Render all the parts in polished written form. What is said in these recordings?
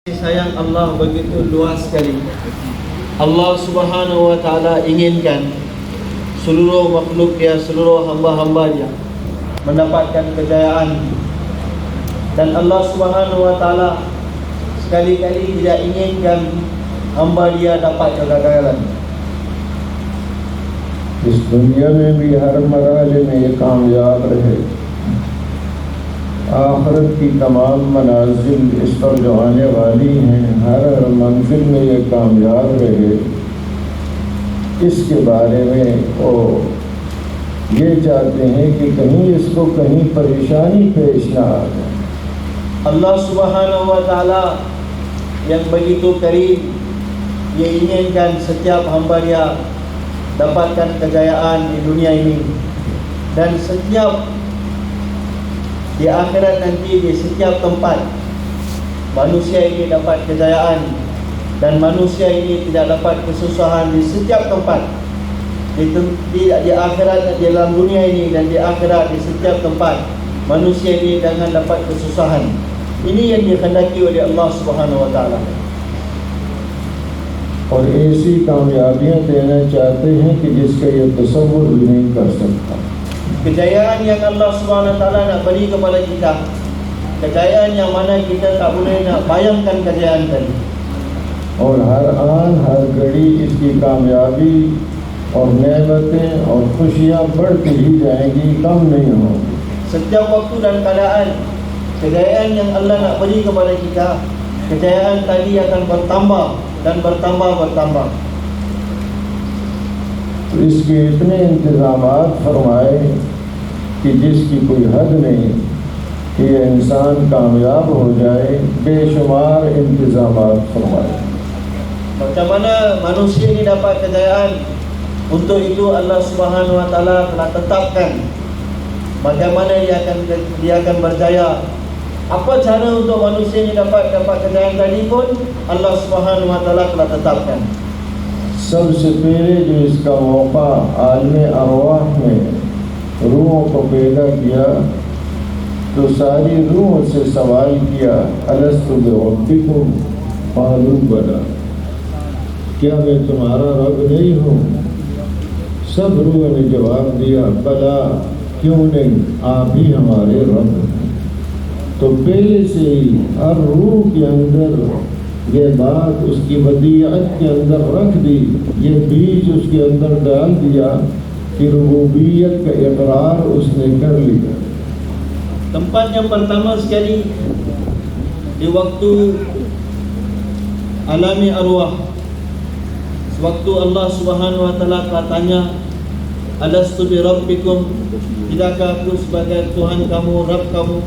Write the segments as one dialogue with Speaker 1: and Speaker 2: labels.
Speaker 1: Sayang Allah begitu luas sekali. Allah Subhanahu wa Ta'ala inginkan seluruh makhluk Dia, seluruh hamba-hamba Dia mendapatkan kejayaan. Dan Allah Subhanahu wa Ta'ala sekali-kali tidak inginkan hamba Dia dapat kegagalan.
Speaker 2: इस दुनिया में भी हर मरहले में ये कामयाब रहे, आखिरत की तमाम मनाजिल इस पर जो आने वाली हैं हर मंजिल में ये कामयाब रहे, इसके बारे में वो ये चाहते हैं कि कहीं इसको कहीं परेशानी पेश ना आ जाए।
Speaker 1: Allah Subhanahu wa Ta'ala yang begitu karim, Dia inginkan setiap hamba Dia dapatkan kejayaan di dunia ini, dan setiap di akhirat nanti, di setiap tempat manusia ini dapat kejayaan, dan manusia ini tidak dapat kesusahan di setiap tempat, di akhirat, di dalam dunia ini dan di akhirat, di setiap tempat manusia ini jangan dapat kesusahan. Ini yang dikehendaki oleh Allah Subhanahu wa Ta'ala.
Speaker 2: और ऐसी कामयाबियाँ देना चाहते हैं कि जिसका ये तसव्वुर भी नहीं कर सकता।
Speaker 1: Kejayaan yang Allah Subhanahu wa Ta'ala nak beri kepada kita, kejayaan yang mana kita tak boleh nak bayangkan kejayaan tadi.
Speaker 2: और हर आन हर घड़ी इसकी कामयाबी और नेमतें और खुशियाँ बढ़ती ही जाएंगी, कम नहीं होंगी।
Speaker 1: Setiap waktu dan keadaan, kejayaan yang Allah nak beri kepada kita, kejayaan tadi akan bertambah dan bertambah.
Speaker 2: तो इसके इतने इंतज़ामात फरमाए कि जिसकी कोई हद नहीं कि ये इंसान कामयाब हो जाए, बेशुमार इंतज़ामात फरमाए।
Speaker 1: Macam mana manusia ini dapat kejayaan? Untuk itu Allah Subhanahu wa Ta'ala telah tetapkan bagaimana dia akan berjaya. Apa cara untuk manusia ini dapat kejayaan tadi pun Allah Subhanahu wa Ta'ala telah tetapkan.
Speaker 2: सबसे पहले जो इसका मौका आलम अरवाह में रूहों को पैदा किया, तो सारी रूहों से सवाल किया, अलस्तु बिरब्बिकुम क़ालू बला, क्या मैं तुम्हारा रब नहीं हूँ? सब रूहों ने जवाब दिया, बला, क्यों नहीं, आप ही हमारे रब हैं। तो पहले से ही हर रूह के अंदर ये बात उसकी वदीयत के अंदर रख दी, ये बीज उसके अंदर डाल दिया कि रुबूबियत का इकरार उसने कर लिया।
Speaker 1: Tempat yang pertama sekali di waktu alami arwah, sewaktu Allah Subhanahu wa Ta'ala telah tanya, alastu bi rabbikum, tidakkah aku sebagai Tuhan kamu, Rabb kamu?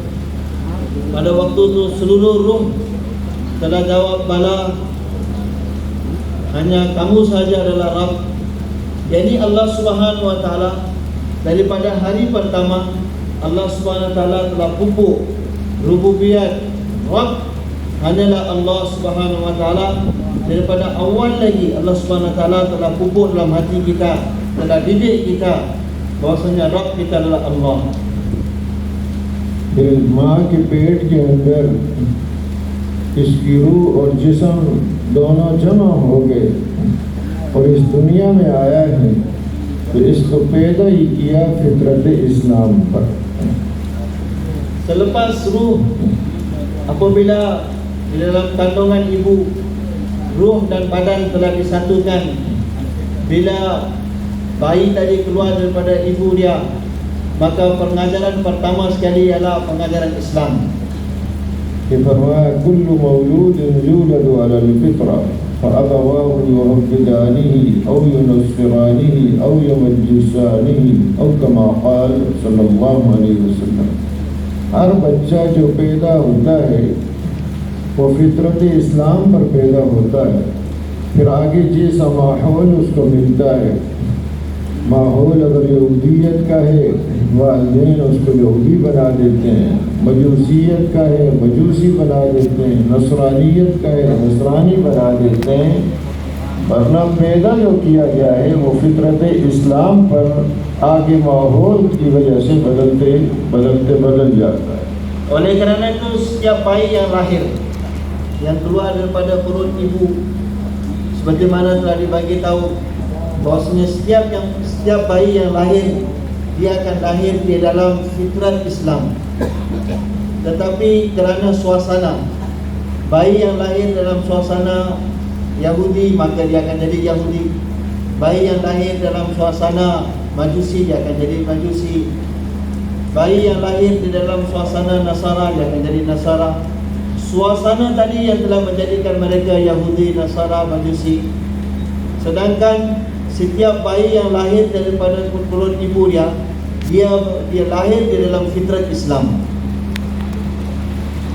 Speaker 1: Pada waktu itu seluruh ruh telah jawab bala, hanya kamu saja adalah Rabb. Jadi Allah Subhanahu wa Ta'ala daripada hari pertama Allah Subhanahu wa Ta'ala telah pupuk rububiyat Rabb hanyalah Allah Subhanahu wa Ta'ala. Daripada awal lagi Allah Subhanahu wa Ta'ala telah pupuk dalam hati kita, telah didik kita bahwasanya Rabb kita adalah Allah.
Speaker 2: फिर माँ के पेट के अंदर इसकी रूह और जिस्म दोनों जमा हो गए और इस दुनिया में आया है, तो इसको पैदा ही किया फितरत इस्लाम पर।
Speaker 1: Selepas ruh, apabila di dalam kandungan ibu, ruh dan badan telah disatukan, bila bayi tadi keluar daripada ibu dia, maka pengajaran pertama sekali ialah pengajaran Islam.
Speaker 2: फरमाया कुल्लु मौलूदिन यूलदु अलल फितरा फअबवाहु युहव्विदानिही औ युनस्सिरानिही औ युमज्जिसानिही औ कमा क़ाल सल्लल्लाहु अलैहि वसल्लम। हर बच्चा जो पैदा होता है वो फितरत इस्लाम पर पैदा होता है, फिर आगे जैसा माहौल उसको मिलता है, माहौल अगर यहूदियत का है वालिदैन उसको यहूदी बना देते हैं, मजूसियत का है मजूसी बना देते हैं, नसरानियत का है नसरानी बना देते हैं, वरना पैदा जो किया गया है वो फितरत इस्लाम पर आगे माहौल की वजह से बदल जाता है।
Speaker 1: Oleh kerana itu setiap bayi yang lahir yang keluar daripada perut ibu, sebagaimana telah dibagi tahu bahwasanya setiap bayi yang lahir, dia akan lahir di dalam fitrah Islam. Tetapi kerana suasana, bayi yang lahir dalam suasana Yahudi, maka dia akan jadi Yahudi. Bayi yang lahir dalam suasana Majusi, dia akan jadi Majusi. Bayi yang lahir di dalam suasana Nasara, dia akan jadi Nasara. Suasana tadi yang telah menjadikan mereka Yahudi, Nasara, Majusi. Sedangkan setiap bayi yang lahir daripada perut ibu dia lahir di dalam fitrah Islam.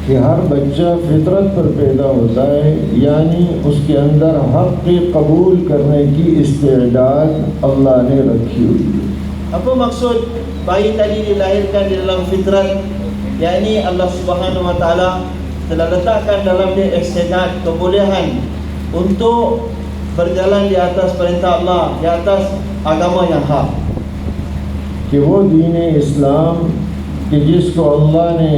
Speaker 2: कि हर बच्चा फितरत पर पैदा होता है, यानी उसके अंदर हक़ के कबूल करने की इस्तेदाद अल्लाह ने रखी हुई है।
Speaker 1: Apa maksud bayi tadi dilahirkan di dalam fitrat? Yakni Allah Subhanahu Wa Taala telah letakkan dalam dia istiadat, kebolehan untuk berjalan di atas perintah Allah, di atas agama yang hak.
Speaker 2: कि वो दीन इस्लाम कि जिसको अल्लाह ने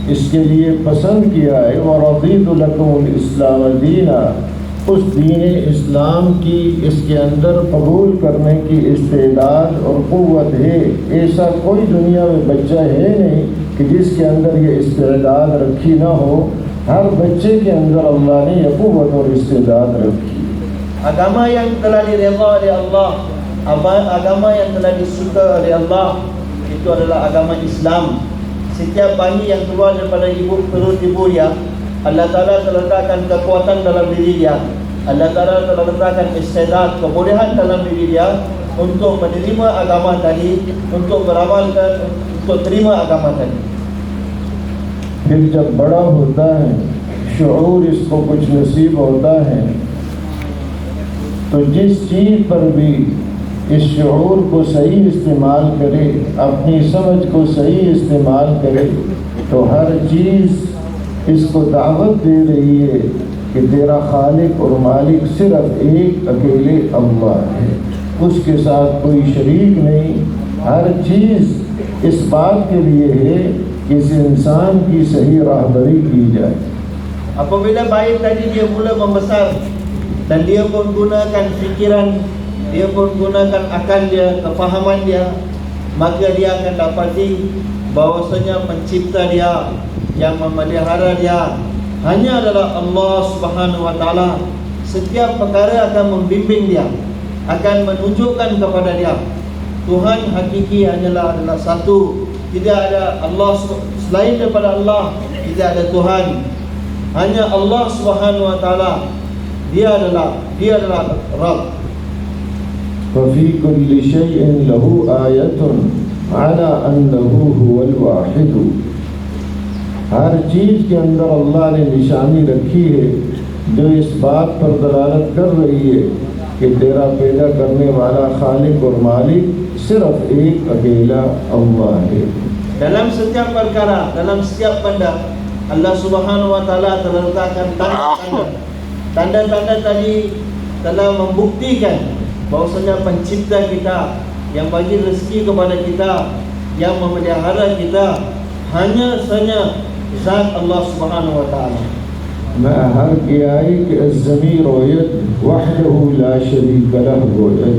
Speaker 2: इसके लिए पसंद किया है, वरदीतु लकुमुल इस्लाम दीना, उस दीन इस्लाम की इसके अंदर कबूल करने की इस्तेदाद और क़ुव्वत है। ऐसा कोई दुनिया में बच्चा है नहीं कि जिसके अंदर ये इस्तेदाद रखी ना हो। हर बच्चे के अंदर अल्लाह ने यह क़ुव्वत और इस्तेदाद रखी।
Speaker 1: Agama yang telah diredha oleh Allah, agama yang telah disuka oleh Allah, itu adalah agama Islam. Setiap bayi yang keluar daripada perut ibu dia, Allah Ta'ala telah letakkan kekuatan dalam diri dia. Allah Ta'ala telah letakkan istiadat, kebolehan dalam diri dia untuk menerima agama tadi, untuk beramalkan, untuk terima agama tadi.
Speaker 2: फिर जब बड़ा होता है, शऊर इसको कुछ नसीब होता है, तो जिस चीज़ पर भी इस शऊर को सही इस्तेमाल करे, अपनी समझ को सही इस्तेमाल करे, तो हर चीज़ इसको दावत दे रही है कि तेरा खालिक और मालिक सिर्फ एक अकेले अल्लाह है, उसके साथ कोई शरीक नहीं। हर चीज़ इस बात के लिए है कि इस इंसान की सही राहबरी की जाए।
Speaker 1: Apabila bayi tadi dia mula membesar dan dia pun gunakan fikiran, dia pun gunakan akal dia, kefahaman dia, maka dia akan dapati bahawasanya pencipta dia, yang memelihara dia hanya adalah Allah Subhanahu Wa Taala. Setiap perkara akan membimbing dia, akan menunjukkan kepada dia Tuhan hakiki adalah satu. Tidak ada Allah selain daripada Allah, tidak ada Tuhan. Hanya Allah Subhanahu Wa Taala. Dia adalah Rabb.
Speaker 2: وفي كل شيء له آية على أنه هو الواحد। हर चीज़ के अंदर अल्लाह ने निशानी रखी है जो इस बात पर दलालत कर रही है कि तेरा पैदा करने वाला खालिक और मालिक सिर्फ एक अकेला अल्लाह है।
Speaker 1: Dalam setiap perkara, dalam setiap benda, Allah Subhanahu Wa Taala telah letakkan tanda-tanda tadi telah membuktikan bahwasanya pencipta kita, yang bagi rezeki kepada kita, yang memelihara kita, hanya saja zat Allah Subhanahu Wa Taala.
Speaker 2: मैं हर कियाई के ज़मीर रोयत वहदहु ला शरीक लह गोयत,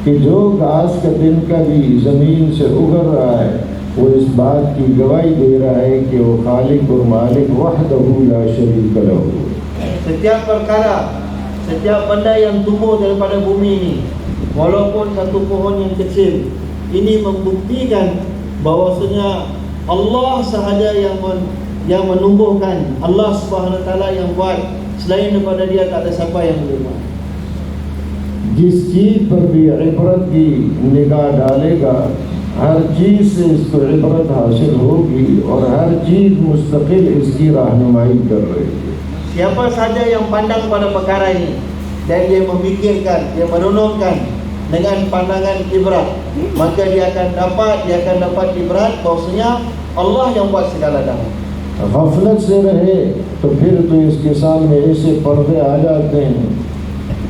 Speaker 2: कि जो घास का दिन का भी ज़मीन से उगर रहा है, वो इस बात की गवाही दे रहा है कि वो खालिक और मालिक वहदहु ला शरीक लहु।
Speaker 1: Setiap perkara, setiap benda yang tumbuh daripada bumi ini, walaupun satu pohon yang kecil, ini membuktikan bahwasanya Allah sahaja yang menumbuhkan, Allah Subhanahu Wa Taala yang buat. Selain daripada dia tak ada siapa yang boleh buat.
Speaker 2: जिस चीज़ पर भी इबरत की निगाह डालेगा, हर चीज़ से इसको इबरत हासिल होगी और हर चीज़ मुस्तकिल इसकी रहनुमाई कर रही है।
Speaker 1: Siapa saja yang pandang pada perkara ini dan dia memikirkan, dia merenungkan dengan pandangan ibrat, maka dia akan dapat ibrat bahwasanya Allah yang buat segala galanya.
Speaker 2: गफलत से रहे तो फिर तो इसके सामने ऐसे पर्दे आ जाते हैं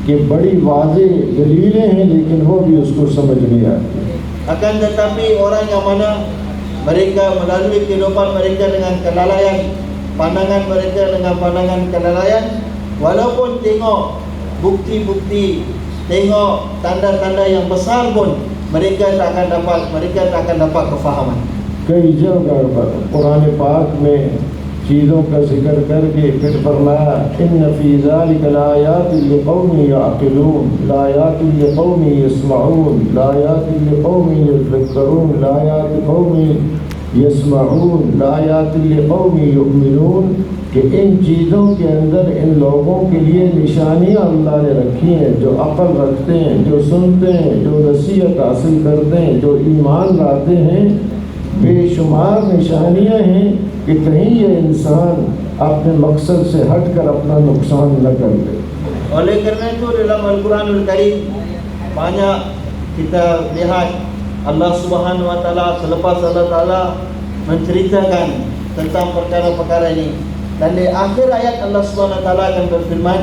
Speaker 2: कि बड़ी वाज़ेह दलीलें हैं, लेकिन वो भी उसको समझ नहीं आती।
Speaker 1: Akan tetapi orang yang mana mereka melalui kehidupan mereka dengan kelalaian, pandangan mereka dengan pandangan kelalaian, walaupun tengok bukti-bukti, tengok tanda-tanda yang besar pun mereka tak akan dapat kefahaman.
Speaker 2: कई जगह पर कुरान पाक में चीज़ों का जिक्र करके फिर फरमाया इन्न फी ज़ालिका लायातिन लिक़ौमिन यअक़िलून लायातिन लिक़ौमिन यस्मऊन लायातिन लिक़ौमिन यतफ़क्करून लायातिन लिक़ौमिन यस्मऊन लायातिन लिक़ौमिन युमिनून कि इन चीज़ों के अंदर इन लोगों के लिए निशानियाँ अल्लाह ने रखी हैं जो अक़ल रखते हैं, जो सुनते हैं, जो नसीहत हासिल करते हैं, जो ईमान लाते हैं। बेशुमार निशानियाँ हैं कि कहीं ये इंसान अपने मकसद से हटकर अपना नुकसान न कर दे।
Speaker 1: Oleh kerana itu dalam Al-Quranul Karim banyak kita lihat Allah Subhanahu Wa Taala selepas Allah Taala menceritakan tentang perkara-perkara ini, dan di akhir ayat Allah Subhanahu Wa Taala akan berfirman,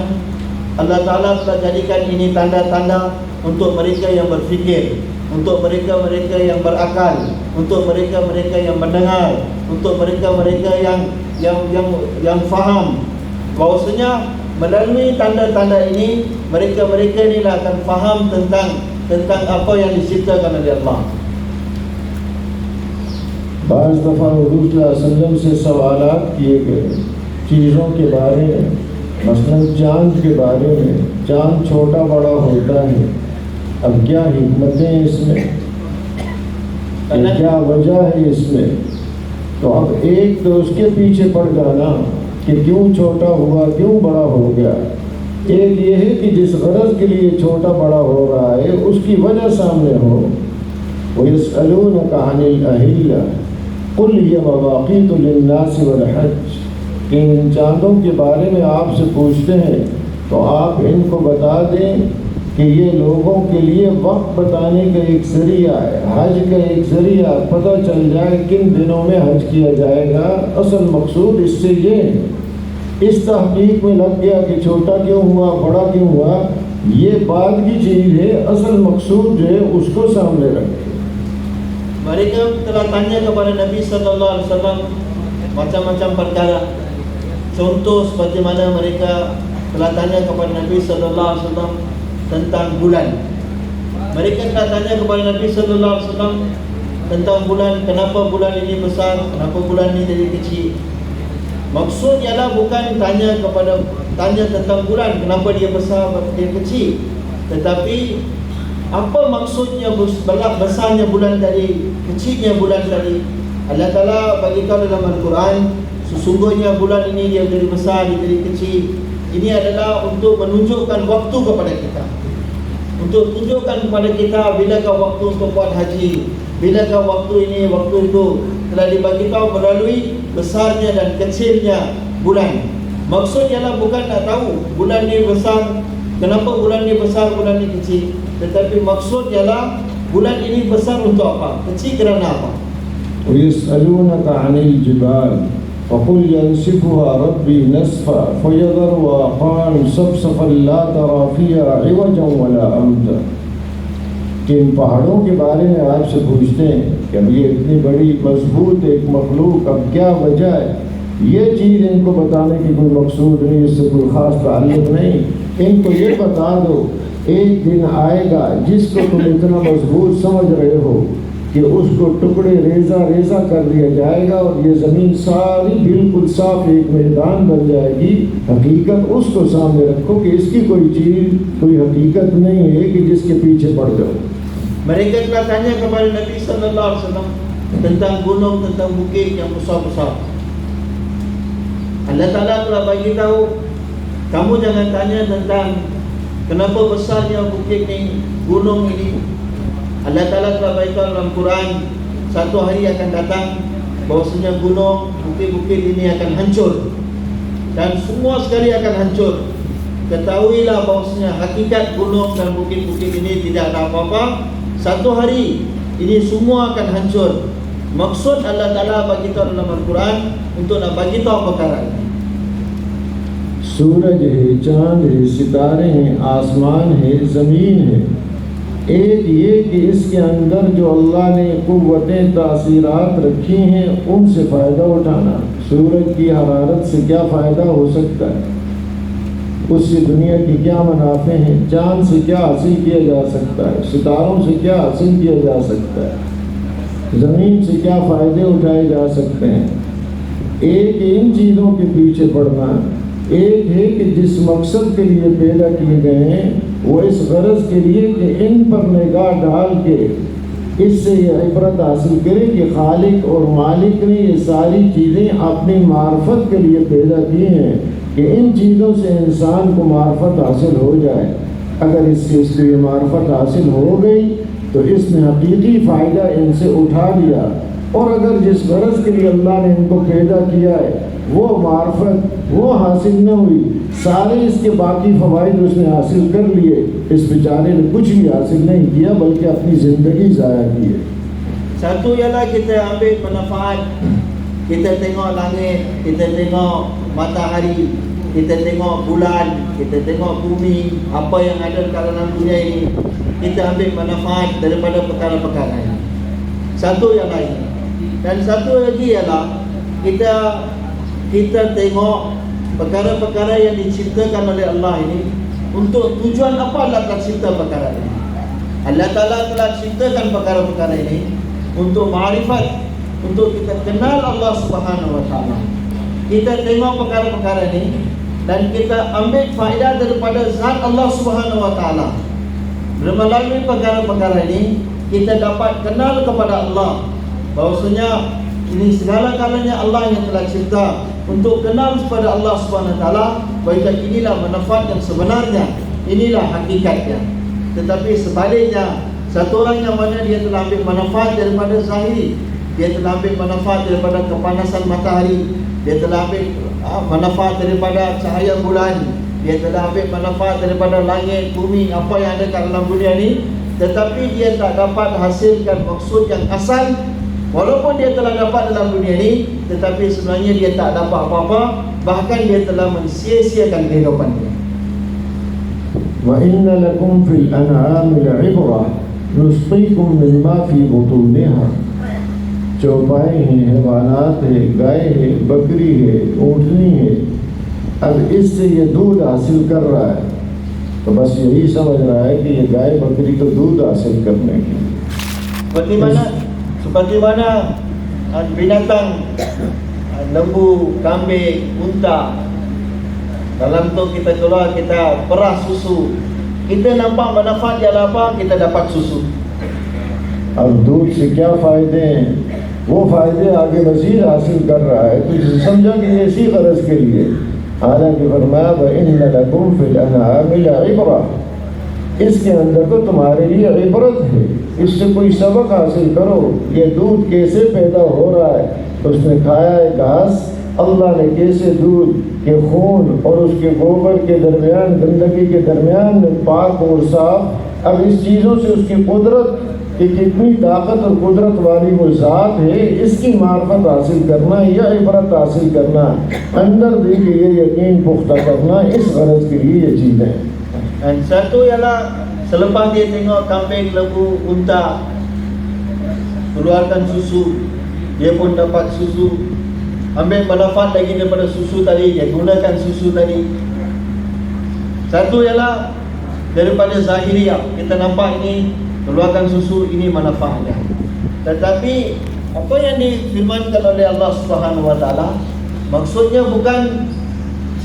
Speaker 1: Allah Taala telah jadikan ini tanda-tanda untuk mereka yang berfikir, untuk mereka-mereka yang berakal, untuk mereka-mereka yang mendengar, untuk mereka-mereka yang faham bahwasanya melalui tanda-tanda ini mereka-mereka inilah akan faham tentang apa yang diciptakan oleh Allah.
Speaker 2: बाज़ दफ़ा हुज़ूर सल्लल्लाहु अलैहि वसल्लम से सवालात किए गए चीज़ों के बारे में, मसलन चाँद के बारे में, चाँद छोटा बड़ा होता है, अब क्या हिकमतें हैं इसमें, क्या वजह है इसमें। तो अब एक तो उसके पीछे पड़ जाना कि क्यों छोटा हुआ, क्यों बड़ा हो गया। एक ये है कि जिस गरज के लिए छोटा बड़ा हो रहा है उसकी वजह सामने हो। वयस्अलूनका अनिल अहिल्ला कुल हिय मवाक़ीतु लिन्नास वल हज, कि इन चाँदों के बारे में आपसे पूछते हैं तो आप इनको बता दें कि ये लोगों के लिए वक्त बताने का एक ज़रिया है, हज का एक ज़रिया, पता चल जाए किन दिनों में हज किया जाएगा। असल मकसूद इससे ये इस तहकीक में लग गया कि छोटा क्यों हुआ, बड़ा क्यों हुआ, ये बाद की चीज़ है। असल मकसूद जो है उसको सामने रखें।
Speaker 1: Mereka telah tanya kepada Nabi Sallallahu Alaihi Wasallam macam-macam perkara. Contoh seperti mana mereka telah tanya kepada Nabi Sallallahu Alaihi Wasallam tentang bulan. Mereka telah tanya kepada Nabi Sallallahu Alaihi Wasallam tentang bulan, kenapa bulan ini besar, kenapa bulan ini jadi kecil. Maksud ialah bukan tanya tentang bulan, kenapa dia besar, dia kecil, tetapi apa maksudnya besarnya bulan tadi, kecilnya bulan tadi. Allah Ta'ala beritahu dalam Al-Quran, sesungguhnya bulan ini dia jadi besar, dia jadi kecil. Ini adalah untuk menunjukkan waktu kepada kita, untuk tunjukkan kepada kita bilakah waktu untuk buat haji, bilakah waktu ini, waktu itu. Telah diberitahu melalui besarnya dan kecilnya bulan. Maksud ialah bukan nak tahu bulan ni besar, kenapa bulan ni besar, bulan ni kecil, tetapi maksud ialah bulan ini besar untuk apa, kecil kerana apa.
Speaker 2: وَيَسْأَلُونَكَ عَنِ الْجِبَالِ فَقُلْ يَنْسِفُهَا رَبِّي نَسْفًا فَيَذَرُهَا قَاعًا صَفْصَفًا لَا تَرَى فِيهَا عِوَجًا وَلَا أَمْتًا। कि इन पहाड़ों के बारे में आपसे पूछते हैं कि अब ये इतनी बड़ी मजबूत एक मखलूक, अब क्या वजह है। ये चीज़ इनको बताने की कोई मकसूद नहीं, इससे कोई ख़ास ताल्लुक़ नहीं। इनको ये बता दो एक दिन आएगा जिसको तुम इतना मजबूत समझ रहे हो कि उसको टुकड़े रेज़ा रेज़ा कर दिया जाएगा और ये ज़मीन सारी बिल्कुल साफ एक मैदान बन जाएगी। हकीकत उसको सामने रखो कि इसकी कोई चीज़, कोई हकीकत नहीं है कि जिसके पीछे पड़ जाओ।
Speaker 1: Mereka telah tanya kepada Nabi Sallallahu Alaihi Wasallam tentang gunung, tentang bukit yang besar-besar. Allah Ta'ala telah bagi tahu, kamu jangan tanya tentang kenapa besarnya bukit ni, gunung ini. Allah Ta'ala telah bagi tahu dalam Quran, satu hari akan datang bahwasanya gunung, bukit-bukit ini akan hancur dan semua sekali akan hancur. Ketahuilah bahwasanya hakikat gunung dan bukit-bukit ini tidak ada apa-apa. Satu hari ini semua akan hancur. Maksud Allah Ta'ala bagi tahu dalam Al-Quran untuk nak bagi tahu perkara ini.
Speaker 2: सूरज है, चाँद है, सितारे हैं, आसमान है, ज़मीन है। एक ये कि इसके अंदर जो अल्लाह ने कुव्वतें तासीरात रखी हैं उनसे फ़ायदा उठाना। सूरज की हरारत से क्या फ़ायदा हो सकता है, उससे दुनिया की क्या मुनाफे हैं, चाँद से क्या हासिल किया जा सकता है, सितारों से क्या हासिल किया जा सकता है, ज़मीन से क्या फ़ायदे उठाए जा सकते हैं। एक इन चीज़ों के पीछे पड़ना, एक है कि जिस मकसद के लिए पैदा किए गए हैं वो इस गरज के लिए कि इन पर निगाह डाल के इससे ये इबरत हासिल करें कि खालिक और मालिक ने ये सारी चीज़ें अपनी मार्फत के लिए पैदा की हैं कि इन चीज़ों से इंसान को मार्फत हासिल हो जाए। अगर इससे ये मार्फत हासिल हो गई तो इसने हकीकी फ़ायदा इनसे उठा लिया, और अगर जिस गरज के लिए अल्लाह ने इनको पैदा किया है वो मार्फत वो हासिल न हुई, सारे इसके बाकी फ़वाइद उसने हासिल कर लिए, इस बेचारे ने कुछ भी हासिल नहीं किया बल्कि अपनी ज़िंदगी ज़ाया की है।
Speaker 1: Satu ialah kita ambil manfaat, kita tengok langit, kita tengok matahari, kita tengok bulan, kita tengok bumi, apa yang ada di dalam dunia ini, kita ambil manfaat daripada perkara-perkara ini. Satu yang lain. Dan satu lagi ialah kita tengok perkara-perkara yang diciptakan oleh Allah ini untuk tujuan apa Allah telah cipta perkara ini. Allah Ta'ala telah ciptakan perkara-perkara ini untuk ma'rifat, untuk kita kenal Allah Subhanahu Wa Ta'ala. Kita tengok perkara-perkara ini dan kita ambil faedah daripada zat Allah Subhanahu Wa Ta'ala. Melalui perkara-perkara ini kita dapat kenal kepada Allah, bahwasanya ini segala-galanya Allah yang telah cipta. Untuk kenal kepada Allah Subhanahu Wa Taala, bahawa inilah manfaat yang sebenarnya, inilah hakikatnya. Tetapi sebaliknya, satu orang yang mana dia telah ambil manfaat daripada zahiri, dia telah ambil manfaat daripada kepanasan matahari, dia telah ambil manfaat daripada cahaya bulan, dia telah ambil manfaat daripada langit, bumi, apa yang ada kat dalam dunia ini, tetapi dia tak dapat hasilkan maksud yang asal. Walaupun dia telah dapat dalam dunia ini, tetapi sebenarnya dia tak dapat apa-apa, bahkan dia telah mensia-siakan kehidupan dia.
Speaker 2: Wa inna lakum fil an'ami la'ibrah nusqikum mimma fi butuniha. चौपाई हैं, हैवानात है, गाय है, बकरी है, ऊँटनी है, अब इससे ये दूध हासिल कर रहा है, तो बस यही समझ रहा है कि ये गाय बकरी तो दूध हासिल करने की।
Speaker 1: Seperti mana binatang, lembu, kambing, unta, dalam tu kita keluar, kita perah susu, kita nampak manfaat dia apa, kita dapat susu.
Speaker 2: अब दूध से क्या फ़ायदे हैं, वो फ़ायदे आगे मज़ीद हासिल कर रहा है, तो इसे समझा कि इसी गरज के लिए। हालांकि फरमाया वइन्न लकुम फिल अनआमि लइब्रह, इसके अंदर तो तुम्हारे लिए इबरत है, इससे कोई सबक हासिल करो। ये दूध कैसे पैदा हो रहा है, उसने खाया है घास, अल्लाह ने कैसे दूध के खून और उसके गोबर के दरमियान, गंदगी के दरमियान पाक और साफ, अब इस चीज़ों से उसकी कुदरत कि कितनी ताकत और कुदरत वाली वो ज़ात है, इसकी मार्फत हासिल करना या इबरत हासिल करना, अंदर दिल के ये यकीन पुख्ता करना, इस गरज के लिए ये चीज़ें हैं।
Speaker 1: Dan satu ialah selepas dia tengok kambing, lembu, unta keluarkan susu, dia pun dapat susu, ambil manfaat lagi daripada susu tadi, dia gunakan susu tadi. Satu ialah daripada zahiriah, kita nampak ini keluarkan susu, ini manfaatnya. Tetapi apa yang difirmankan oleh Allah Subhanahu Wa Taala, maksudnya bukan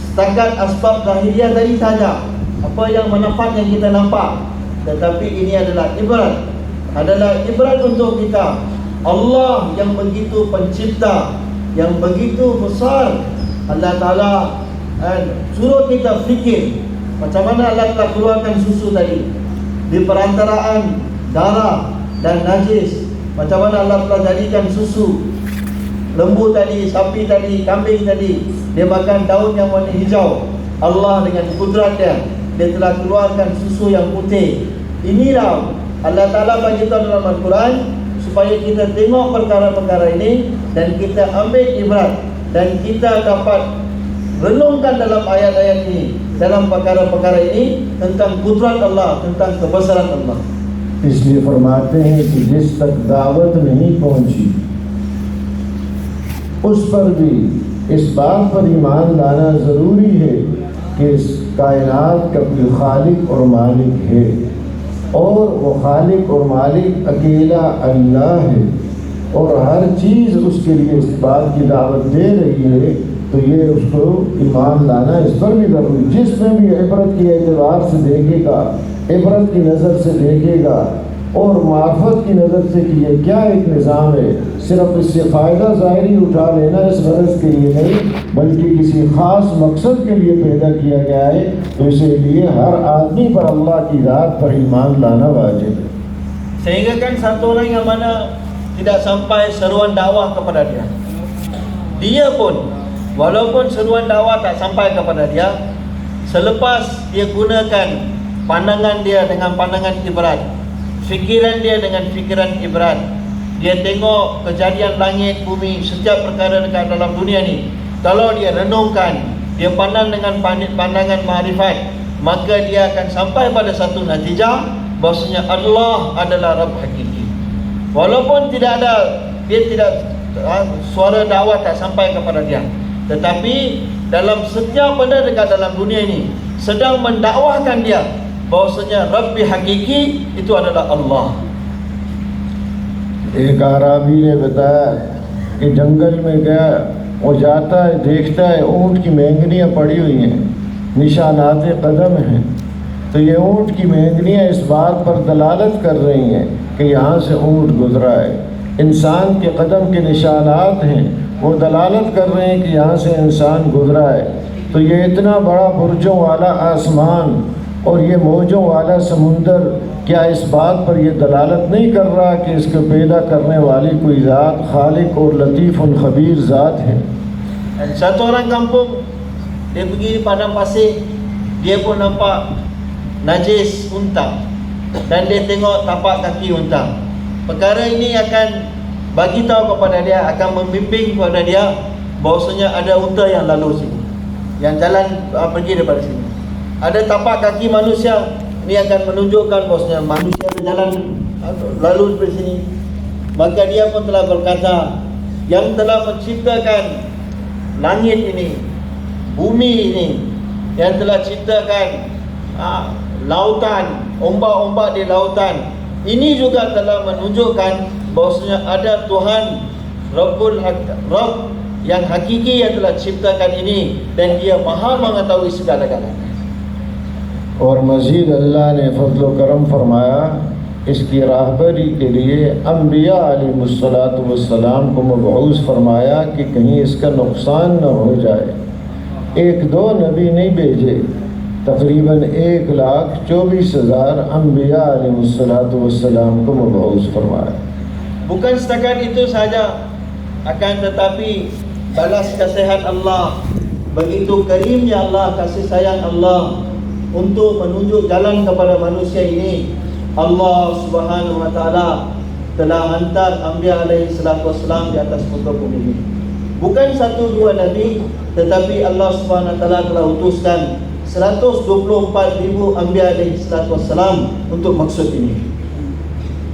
Speaker 1: setakat asbab zahiriah tadi saja, apa yang manfaat yang kita nampak, tetapi ini adalah ibrat untuk kita. Allah yang begitu pencipta, yang begitu besar, Allah Ta'ala suruh kita fikir macam mana Allah telah keluarkan susu tadi di perantaraan darah dan najis, macam mana Allah telah jadikan susu lembu tadi, sapi tadi, kambing tadi, dia makan daun yang warna hijau. Allah dengan kudratnya, dia telah keluarkan susu yang putih. Inilah Allah Ta'ala bagi tahu dalam Al-Quran, supaya kita tengok perkara-perkara ini dan kita ambil ibrat, dan kita dapat renungkan dalam ayat-ayat ini, dalam perkara-perkara ini tentang kudrat Allah, tentang kebesaran Allah.
Speaker 2: इसलिए फरमाते हैं कि जिस तक दावत नहीं पहुंची उस पर भी इस बात पर ईमान लाना ज़रूरी है कि इस कायनात का कोई खालिक और मालिक है, और वो खालिक और मालिक अकेला अल्लाह है, और हर चीज़ उसके लिए इस बात की दावत दे रही है। तो ये उसको ईमान लाना इस पर भी ज़रूरी। जिसमें भी इबरत के एतबार से देखेगा, इबरत की नज़र से देखेगा और मार्फत की नज़र से कि ये क्या एक निज़ाम है, सिर्फ इससे फ़ायदा ज़ाहिरी उठा लेना इस गरज के लिए नहीं, बल्कि किसी ख़ास मकसद के लिए पैदा किया गया है। तो इसलिए हर आदमी पर अल्लाह की ज़ात पर ईमान लाना वाजिब है।
Speaker 1: Sehingga kan satu orang yang mana tidak sampai seruan dakwah kepada dia, dia pun walaupun seruan dakwah tak sampai kepada dia, selepas dia gunakan pandangan dia dengan pandangan ibrat, fikiran dia dengan fikiran ibrat, dia tengok kejadian langit, bumi, setiap perkara dekat dalam dunia ni, kalau dia renungkan, dia pandang dengan pandangan ma'rifat, maka dia akan sampai pada satu natijah bahwasanya Allah adalah Rabb hakiki. Walaupun tidak ada, dia tidak, suara dakwah tak sampai kepada dia, tetapi dalam setiap benda dekat dalam dunia ini sedang mendakwahkan dia bahwasanya Rabbi hakiki itu adalah Allah.
Speaker 2: एक आराबी ने बताया कि जंगल में गया, वो जाता है, देखता है ऊँट की मेंगनियाँ पड़ी हुई हैं, निशानात कदम हैं। तो ये ऊँट की मेंगनियाँ इस बात पर दलालत कर रही हैं कि यहाँ से ऊँट गुजरा है। इंसान के कदम के निशानात हैं, वो दलालत कर रहे हैं कि यहाँ से इंसान गुजरा है। तो ये इतना बड़ा बुर्जों वाला आसमान और ये मौजों वाला समुंदर, क्या इस बात पर ये दलालत नहीं कर रहा कि इसको पैदा करने वाली कोई ज़ात खालिक और लतीफ़ और ख़बीर ज़ात है।
Speaker 1: Satu orang kampung, dia pergi di padang pasir, dia pun nampak najis unta dan dia tengok tapak kaki unta. Perkara ini akan bagi tahu kepada dia, akan membimbing kepada dia bahwasanya ada unta yang lalu sini, yang jalan pergi daripada sini. Ada tapak kaki manusia, ini akan menunjukkan bahwasanya manusia berjalan lalu dari sini. Maka dia pun telah berkata, yang telah menciptakan langit ini, bumi ini, yang telah ciptakan lautan, ombak-ombak di lautan, ini juga telah menunjukkan bahwasanya ada Tuhan Rabb yang hakiki yang telah ciptakan ini, dan dia maha mengetahui segala-galanya.
Speaker 2: और मज़ीद अल्लाह ने फज़ल व करम फरमाया, इसकी राहबरी के लिए अम्बिया अलैहिमुस्सलातु वस्सलाम को मबऊस फरमाया कि कहीं इसका नुकसान न हो जाए। एक दो नबी नहीं भेजे, तकरीबन 1,24,000 अम्बिया अलैहिमुस्सलातु वस्सलाम को मबऊस फरमाया।
Speaker 1: Bukan setakat itu saja, akan tetapi balas kasihan Allah, begitu karimnya Allah, kasih sayang Allah untuk menunjuk jalan kepada manusia ini. Allah Subhanahu wa taala telah hantar Anbiya alaihi salatu wassalam di atas muka bumi ini. Bukan satu dua nabi, tetapi Allah Subhanahu wa taala telah utuskan 124,000 Anbiya alaihi salatu wassalam untuk maksud ini.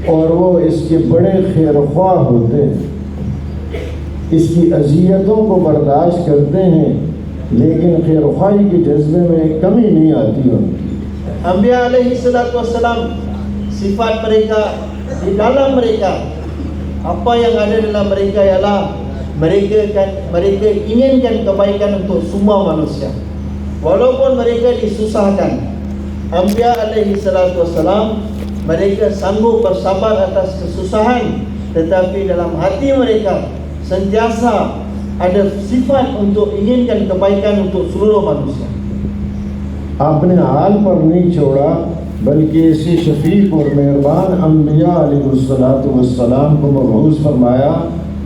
Speaker 2: और वो इसके बड़े खैरख्वाह होते हैं, इसकी अज़ियतों को बर्दाश्त करते हैं, लेकिन खैरख्वाही के जज्बे में कमी नहीं आती उनकी।
Speaker 1: Anbiya alaihi salatu wassalam, sifat mereka, di dalam mereka, apa yang ada dalam mereka ialah mereka inginkan kebaikan untuk semua manusia. Walaupun mereka disusahkan, Anbiya alaihi salatu wassalam, mereka sanggup bersabar atas kesusahan, tetapi dalam hati mereka sentiasa ada sifat untuk inginkan kebaikan untuk seluruh manusia.
Speaker 2: आपने हाल पर नहीं छोड़ा, बल्कि इसी शफीक और मेहरबान अम्बिया अलैहिस्सलातु वस्सलाम को मबऊस फरमाया,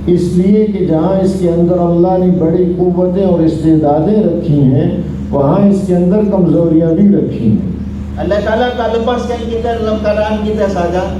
Speaker 2: इसलिए कि जहाँ इसके अंदर अल्लाह ने बड़ी क़ुव्वतें और इस्तेदादें रखी हैं, वहाँ इसके अंदर कमज़ोरियाँ भी रखी हैं।
Speaker 1: Allah Ta'ala tak lepaskan kita dalam keadaan kita saja,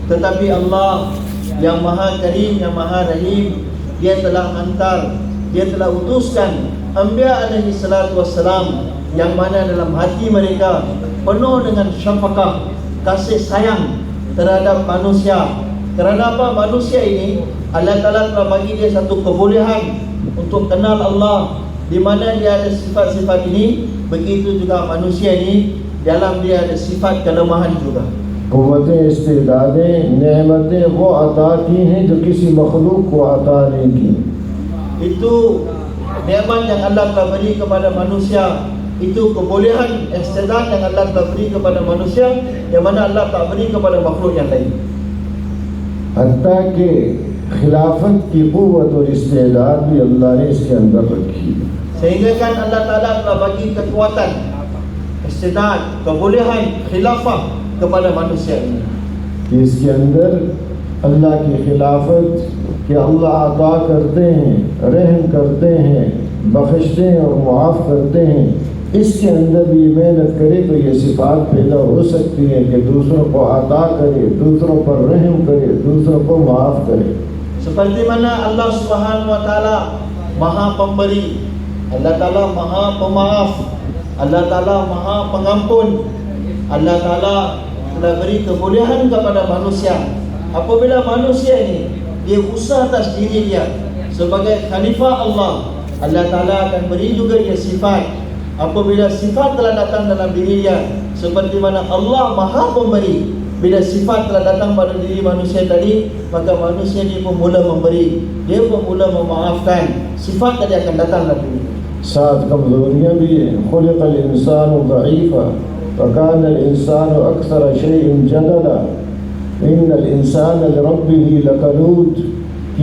Speaker 1: tetapi Allah yang maha karim, yang maha rahim, dia telah hantar, dia telah utuskan Anbiya alaihi salatu wassalam, yang mana dalam hati mereka penuh dengan syafaqah, kasih sayang terhadap manusia. Kerana apa? Manusia ini Allah Ta'ala telah bagi dia satu kebolehan untuk kenal Allah, di mana dia ada sifat-sifat ini, begitu juga manusia ini dalam dia ada sifat kelemahan juga.
Speaker 2: क़ुव्वतें, इस्तेदादें, नेमतें वो अता की हैं जो किसी मखलूक को अता नहीं की।
Speaker 1: Itu nikmat yang Allah telah beri kepada manusia, itu kebolehan istidad yang Allah telah beri kepada manusia, yang mana Allah tak beri kepada makhluk yang lain.
Speaker 2: हत्ता के खिलाफत की क़ुव्वत और इस्तेदाद भी अल्लाह ने इसके अंदर रखी।
Speaker 1: Sehingga kan Allah Ta'ala telah bagi kekuatan, istidad, kebolehan, khilafah kepada manusia ini.
Speaker 2: कि इसके अंदर अल्लाह की खिलाफत कि अल्लाह अता करते हैं, रहम करते हैं, बख्शते हैं और मुआफ़ करते हैं, इसके अंदर भी मेहनत करे तो ये सिफात पैदा हो सकती हैं कि दूसरों को अता करे, दूसरों पर रहम करे, दूसरों को मुआफ़ करे।
Speaker 1: Seperti mana Allah Subhanahu Wa Taala Maha Pemberi, Allah Ta'ala Maha Pemaaf, Allah Ta'ala Maha Pengampun, Allah Ta'ala telah beri kebolehan kepada manusia. Apabila manusia ini dia usaha atas diri dia sebagai khalifah Allah, Allah Ta'ala akan beri juga dia sifat. Apabila sifat telah datang dalam diri dia, seperti mana Allah Maha Pemberi, bila sifat telah datang pada diri manusia tadi, maka manusia ini pun mula memberi, dia pun mula memaafkan. Sifat tadi akan datang dalam diri.
Speaker 2: साथ कमज़ोरियाँ भी हैं। खुलिक़ल इंसानु ज़ईफ़ा वकानल इंसानु अक्सर शैइन जदला इन्नल इंसान लिरब्बिही लकनूत।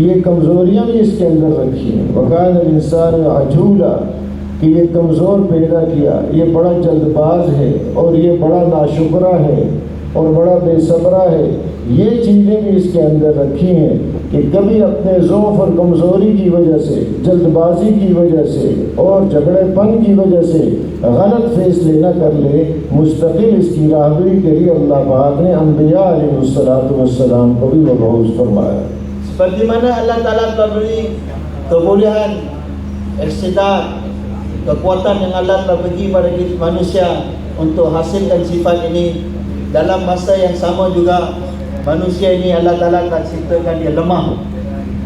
Speaker 2: ये कमज़ोरियाँ भी इसके अंदर रखी हैं। वकानल इंसानु अजूला कि ये कमज़ोर पैदा किया, ये बड़ा जल्दबाज है और ये बड़ा नाशुक्रा है और बड़ा बेसब्रा है। ये चीज़ें भी इसके अंदर रखी हैं कि कभी अपने ज़ौफ़ और कमज़ोरी की वजह से, जल्दबाजी की वजह से और झगड़ेपन की वजह से गलत फैसले न कर ले। मुस्तकिल इसकी राहबरी के लिए अल्लाह पाक ने अंबिया अलैहिस्सलातु वस्सलाम को भी मबऊस फरमाया।
Speaker 1: Seperti mana Allah Ta'ala telah beri kebolehan, istidad, kekuatan yang Allah telah bagi pada manusia untuk hasilkan sifat ini. Dalam masa yang sama juga manusia ini Allah Ta'ala telah ciptakan dia lemah.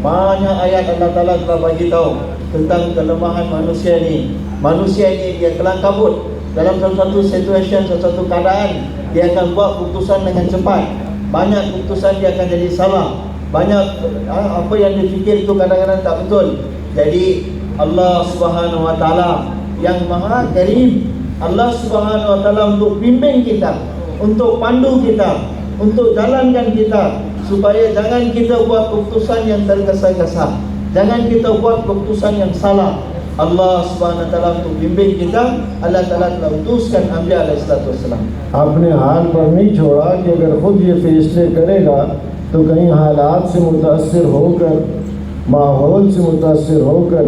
Speaker 1: Banyak ayat Allah Ta'ala telah bagi tahu tentang kelemahan manusia ini. Manusia ini dia kelang kabut dalam satu situation, satu keadaan, dia akan buat keputusan dengan cepat. Banyak keputusan dia akan jadi salah. Banyak apa yang dia fikir itu kadang-kadang tak betul. Jadi Allah Subhanahu Wa Ta'ala yang Maha Karim, Allah Subhanahu Wa Ta'ala untuk bimbing kita, untuk pandu kita, untuk jalankan kita, supaya jangan kita buat keputusan yang tergesa-gesa, jangan kita buat keputusan yang salah. Allah Subhanahu Wa Ta'ala untuk bimbing kita, Allah Ta'ala telah utuskan Anbiya alaihissalatu wassalam.
Speaker 2: अपने हाल पर नहीं छोड़ा कि अगर खुद ये फैसले करेगा तो कहीं हालात से मुतासर होकर, माहौल से मुतासर होकर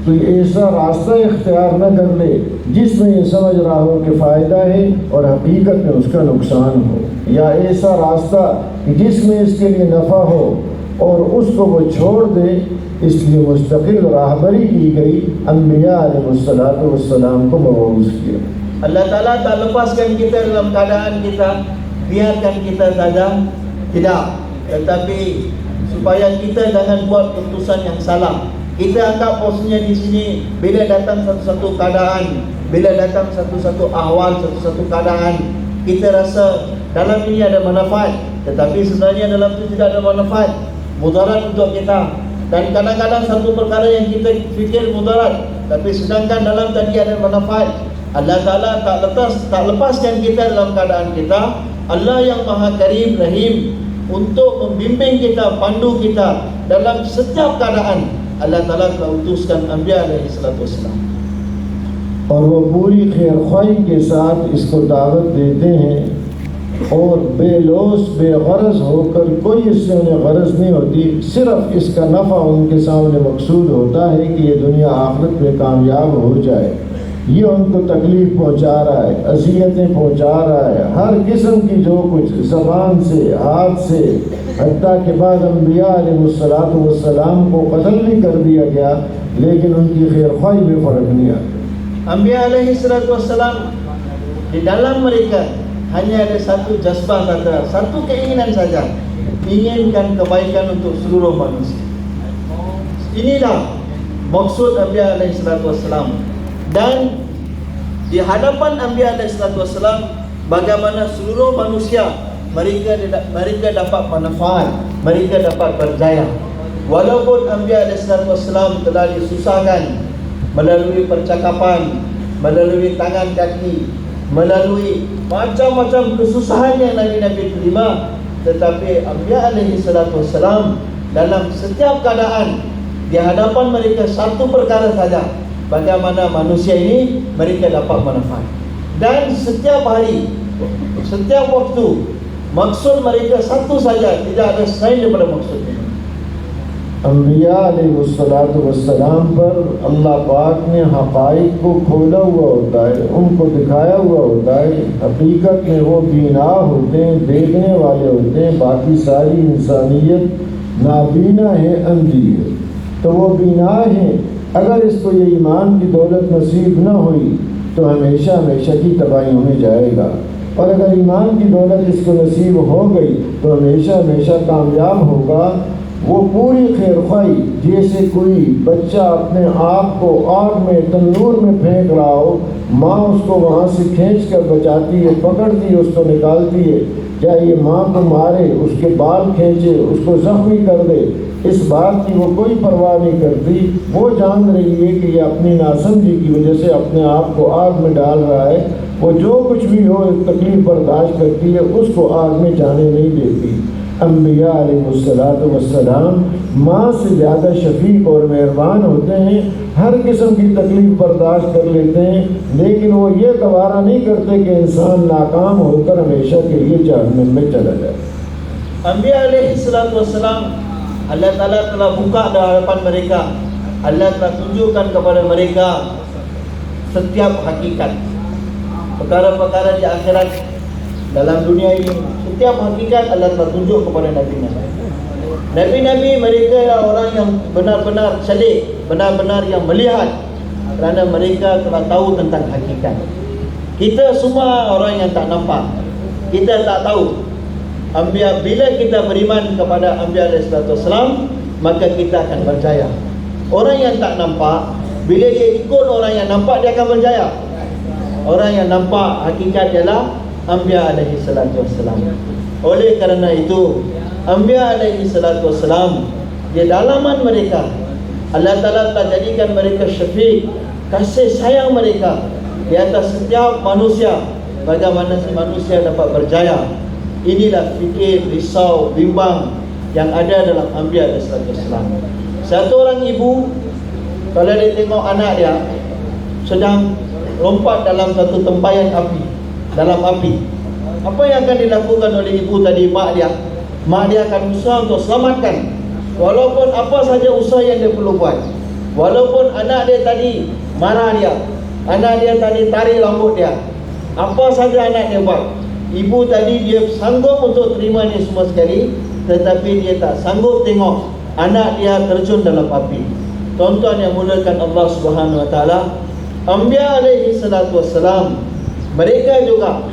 Speaker 2: कोई ऐसा रास्ता इख्तियार न कर ले जिसमें ये समझ रहा हो कि फ़ायदा है और हकीकत में उसका नुकसान हो, या ऐसा रास्ता जिसमें इसके लिए नफ़ा हो और उसको वो छोड़ दे। इसलिए मुस्तकिल राहबरी की गई, अंबिया अलैहिस्सलातु वस्सलाम को मबऊस किया।
Speaker 1: Allah Ta'ala tak lepaskan kita dalam keadaan kita biarkan kita saja, tidak, tetapi supaya kita jangan buat keputusan yang salah. Kita anggap posisinya di sini, bila datang satu-satu keadaan, bila datang satu-satu ahwal, satu-satu keadaan, kita rasa dalam ini ada manfaat, tetapi sebenarnya dalam itu tidak ada manfaat, mudarat untuk kita. Dan kadang-kadang satu perkara yang kita fikir mudarat, tapi sedangkan dalam tadi ada manfaat. Allah Ta'ala tak lepaskan kita dalam keadaan kita. Allah yang Maha Karim Rahim untuk membimbing kita, pandu kita dalam setiap keadaan. Allah Ta'ala telah utuskan Anbiya alaihissalatu wassalam.
Speaker 2: और वो पूरी खैरख्वाही के साथ इसको दावत देते हैं और बेलोस बेगरज होकर कोई इससे उन्हें गरज नहीं होती, सिर्फ इसका नफ़ा उनके सामने मकसूद होता है कि ये दुनिया आखिरत में कामयाब हो जाए। ये उनको तकलीफ़ पहुँचा रहा है, अज़ियतें पहुँचा रहा है, हर किस्म की जो कुछ ज़बान से, हाथ से, हत्ता के बाद अंबिया अलैहिस्सलातु वस्सलाम को कत्ल भी कर दिया गया, लेकिन उनकी खैरख्वाही में फ़र्क नहीं आता।
Speaker 1: Anbiya alaihissalatu wassalam di dalam mereka hanya ada satu jazbah saja, satu keinginan saja, inginkan kebaikan untuk seluruh manusia. Inilah maksud Anbiya alaihi salatu wassalam. Dan di hadapan Anbiya alaihi salatu wassalam, bagaimana seluruh manusia mereka dapat manfaat, mereka dapat berjaya. Walaupun Anbiya alaihi salatu wassalam telah disusahkan melalui percakapan, melalui tangan kaki, melalui macam-macam kesusahan yang Nabi-Nabi terima, tetapi Anbiya alaihi salatu wassalam dalam setiap keadaan di hadapan mereka satu perkara saja, bagaimana manusia ini mereka dapat manfaat. Dan setiap hari, setiap waktu, maksud mereka satu saja, tidak ada selain daripada maksud ini.
Speaker 2: अम्बिया अलैहिस्सलाम पर अल्लाह पाक ने हक़ाइक़ को खोला हुआ होता है, उनको दिखाया हुआ होता है। हकीकत में वो बीना होते हैं, देखने वाले होते हैं। बाकी सारी इंसानियत नाबीना है, अंधी है, तो वो बीना है। अगर इसको ये ईमान की दौलत नसीब न हुई तो हमेशा हमेशा की तबाहियों में जाएगा, और अगर ईमान की दौलत इसको नसीब हो गई तो हमेशा हमेशा कामयाब होगा। वो पूरी खैरखाई, जैसे कोई बच्चा अपने आप को आग में तंदूर में फेंक रहा हो, माँ उसको वहाँ से खींच कर बचाती है, पकड़ती है, उसको निकालती है। चाहे ये माँ को मारे, उसके बाल खींचे, उसको जख्मी कर दे, इस बात की वो कोई परवाह नहीं करती। वो जान रही है कि ये अपनी नासमझी की वजह से अपने आप को आग में डाल रहा है। वो जो कुछ भी हो तकलीफ बर्दाश्त करती है, उसको आग में जाने नहीं देती। अम्बिया अलैहिस्सलाम माँ से ज़्यादा शफीक और मेहरबान होते हैं, हर किस्म की तकलीफ बर्दाश्त कर लेते हैं, लेकिन वो ये गवारा नहीं करते कि इंसान नाकाम होकर हमेशा के लिए जहन्नम में चला जाए।
Speaker 1: Anbiya alaihi salatu wassalam, Allah Ta'ala telah buka di hadapan mereka, Allah telah tunjukkan kepada mereka setiap hakikat perkara-perkara di akhirat. Dalam dunia ini setiap hakikat Allah telah tunjuk kepada Nabi-Nabi. Nabi-Nabi mereka adalah orang yang benar-benar cerdik, benar-benar yang melihat, kerana mereka telah tahu tentang hakikat. Kita semua orang yang tak nampak, kita tak tahu. Anbiya, bila kita beriman kepada Anbiya alaihi salatu wassalam, maka kita akan berjaya. Orang yang tak nampak, bila dia ikut orang yang nampak, dia akan berjaya. Orang yang nampak hakikat ialah Anbiya alaihi salatu wassalam. Oleh kerana itu, Anbiya alaihi salatu wassalam, di dalaman mereka Allah Ta'ala telah jadikan mereka syafiq, kasih sayang mereka di atas setiap manusia, bagaimana si manusia dapat berjaya. Inilah fikir, risau, bimbang yang ada dalam Anbiya alaihi salatu wassalam. Satu orang ibu, kalau dia tengok anak dia sedang lompat dalam satu tempayan api, dalam api, apa yang akan dilakukan oleh ibu tadi, mak dia akan usaha untuk selamatkan. Walaupun apa saja usaha yang dia perlu buat, walaupun anak dia tadi marah dia, anak dia tadi tarik rambut dia, apa saja anak dia buat, ibu tadi dia sanggup untuk terima ni semua sekali, tetapi dia tak sanggup tengok anak dia terjun dalam api. Tuan-tuan yang muliakan Allah Subhanahu Wa Taala, Anbiya alaihi salatu wassalam, mereka juga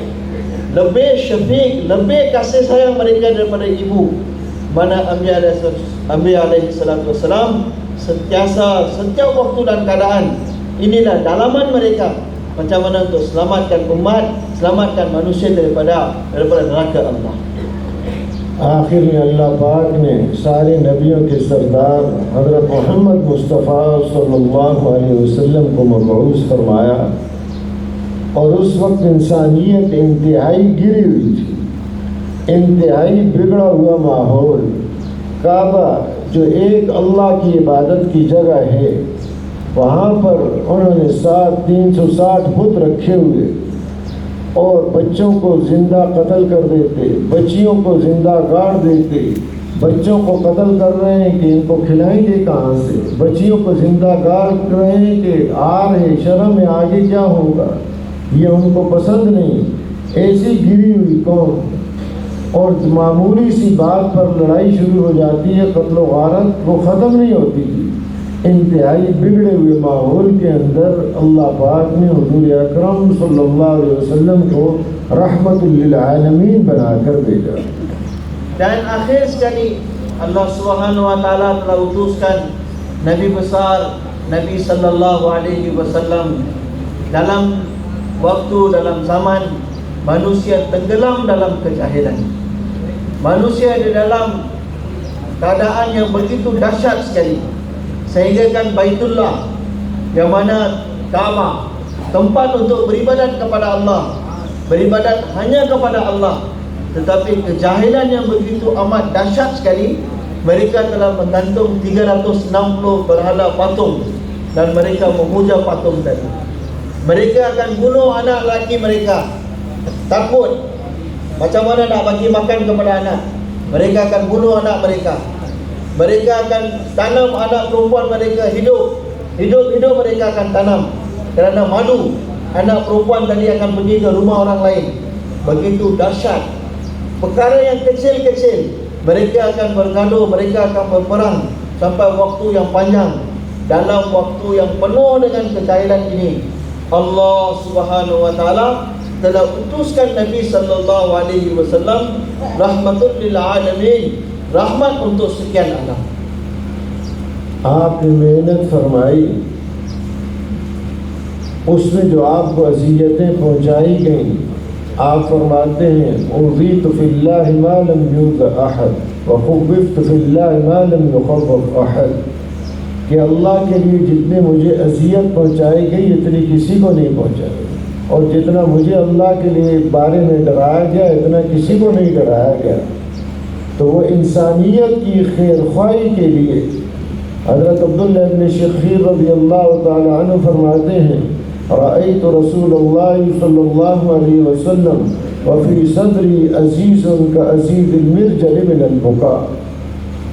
Speaker 1: lebih syafiq, lebih kasih sayang mereka daripada ibu. Mana Anbiya alaihi salatu wassalam sentiasa, setiap waktu dan keadaan, inilah dalaman mereka, macam mana untuk selamatkan umat, selamatkan manusia daripada neraka Allah.
Speaker 2: आखिर में अल्लाह पाक ने सारे नबियों के सरदार हज़रत मोहम्मद मुस्तफ़ा सल्लल्लाहु अलैहि वसल्लम को मबऊस फरमाया, और उस वक्त इंसानियत इंतहाई गिरी हुई थी, इंतहाई बिगड़ा हुआ माहौल। काबा जो एक अल्लाह की इबादत की जगह है, वहाँ पर उन्होंने 360 बुत रखे हुए, और बच्चों को ज़िंदा कत्ल कर देते, बच्चियों को ज़िंदा गाड़ देते। बच्चों को कत्ल कर रहे हैं कि इनको खिलाएंगे कहाँ से, बच्चियों को ज़िंदा गाड़ रहे हैं कि आर है, शर्म है, आगे क्या होगा, ये उनको पसंद नहीं। ऐसी गिरी हुई कौम, और मामूली सी बात पर लड़ाई शुरू हो जाती है, कत्ल व गारत, वो ख़त्म नहीं होती थी। इंतहाई बिगड़े हुए माहौल के अंदर अल्लाह पाक ने हुजूर अकरम सल्लल्लाहु अलैहि वसल्लम को रहमतुल लिल आलमीन बनाकर भेजा।
Speaker 1: Dan akhir sekali Allah Subhanahu Wa Taala telah utuskan Nabi besar Nabi sallallahu alaihi wasallam dalam waktu, dalam zaman manusia tenggelam dalam kejahilan. Manusia di dalam keadaan yang begitu dahsyat sekali, sehingga kan Baitullah, yang mana Kaabah, tempat untuk beribadat kepada Allah, beribadat hanya kepada Allah, tetapi kejahilan yang begitu amat dahsyat sekali. Mereka telah menggantung 360 berhala patung dan mereka memuja patung tadi. Mereka akan bunuh anak lelaki mereka, takut macam mana nak bagi makan kepada anak. Mereka akan bunuh anak mereka. Mereka akan tanam anak perempuan mereka hidup mereka akan tanam, kerana malu anak perempuan tadi akan pergi ke rumah orang lain. Begitu dahsyat. Perkara yang kecil-kecil mereka akan bergaduh, mereka akan berperang sampai waktu yang panjang. Dalam waktu yang penuh dengan kejahilan ini, Allah Subhanahu wa taala telah utuskan Nabi sallallahu alaihi wasallam rahmatul lil alamin, rahmat untuk sekian alam.
Speaker 2: आपने मेहनत फरमाई, उसमें जो आपको अज़ियतें पहुँचाई गई, आप फरमाते हैं उज़ीतु फ़िल्लाहि मा लम युज़ अहद व खुव्विफ़्तु फ़िल्लाहि मा लम युख़व्वफ़ अहद, कि अल्लाह के लिए जितने मुझे अज़ियत पहुँचाई गई इतनी किसी को नहीं पहुँचाई, और जितना मुझे अल्लाह के लिए बारे में डराया गया इतना किसी को नहीं डराया गया। तो वो इंसानियत की खैर ख्वाही के लिए हज़रत अब्दुल्लाह इब्न शख़ीर रज़ियल्लाहु ताला अन्हु फरमाते हैं रअयतु रसूलल्लाह सल्लल्लाहु अलैहि वसल्लम व फ़ी सदरी अज़ीज़ुन कअज़ीज़िल मिरजल मिनल बुका,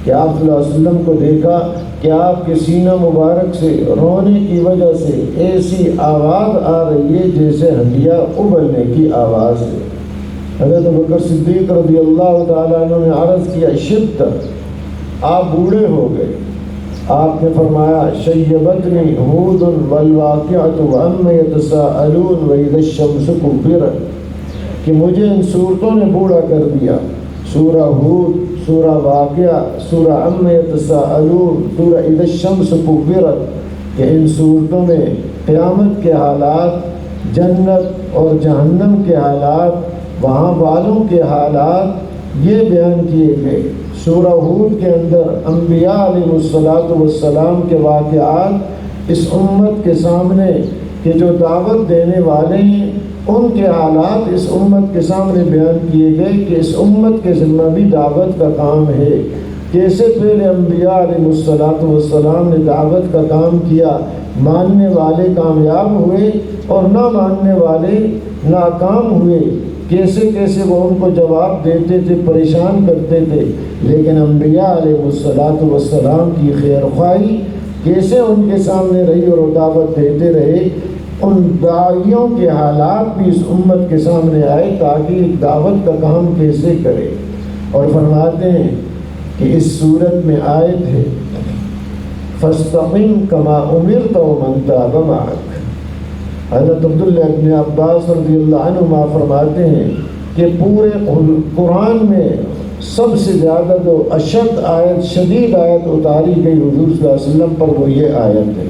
Speaker 2: कि आप सल्लल्लाहु अलैहि वसल्लम को देखा कि आपके सीना मुबारक से रोने की वजह से ऐसी आवाज़ आ रही है जैसे हंडिया उबलने की आवाज़ है। हज़रत अबू बकर सिद्दीक़ रज़ियल्लाहु ताला अन्हु ने अर्ज़ किया शिद्दत, आप बूढ़े हो गए। आपने फरमाया शय्यबतनी हूदुन वल वाक़िअतु व अम्मा यतसाअलून व इज़ा शम्सु कुव्विरत, कि मुझे इन सूरतों ने बूढ़ा कर दिया। सूरा हूद, सूरा वाक़िआ, सूरा अम्मा यतसाअलून, सूरा इज़ा शम्सु कुव्विरत, कि इन सूरतों में क़यामत के हालात, जन्नत और जहन्नम के हालात, वहाँ वालों के हालात ये बयान किए गए। सूरा हूद के अंदर अम्बिया अलैहिस्सलातु वस्सलाम के वाक़िआत इस उम्मत के सामने कि जो दावत देने वाले हैं उनके हालात इस उम्मत के सामने बयान किए गए कि इस उम्मत के ज़िम्मा भी दावत का काम है। कैसे पहले अम्बिया अलैहिस्सलातु वस्सलाम ने दावत का काम किया, मानने वाले कामयाब हुए और ना मानने वाले नाकाम हुए। कैसे कैसे वो उनको जवाब देते थे, परेशान करते थे, लेकिन अम्बिया अलैहिस्सलातु वस्सलाम की खैर ख्वाही कैसे उनके सामने रही और दावत देते रहे। उन दाइयों के हालात भी इस उम्मत के सामने आए ताकि दावत का काम कैसे करे। और फरमाते हैं कि इस सूरत में आयत है फस्तक़िम कमा उमिरत व मन ताब मअक। हज़रत अब्दुल्लाह इब्न अब्बास रज़ियल्लाहु अन्हुमा फरमाते हैं कि पूरे कुरान में सबसे ज़्यादा जो अशद आयत, शदीद आयत उतारी गई हुज़ूर सल्लल्लाहु अलैहि वसल्लम पर वो ये आयत है।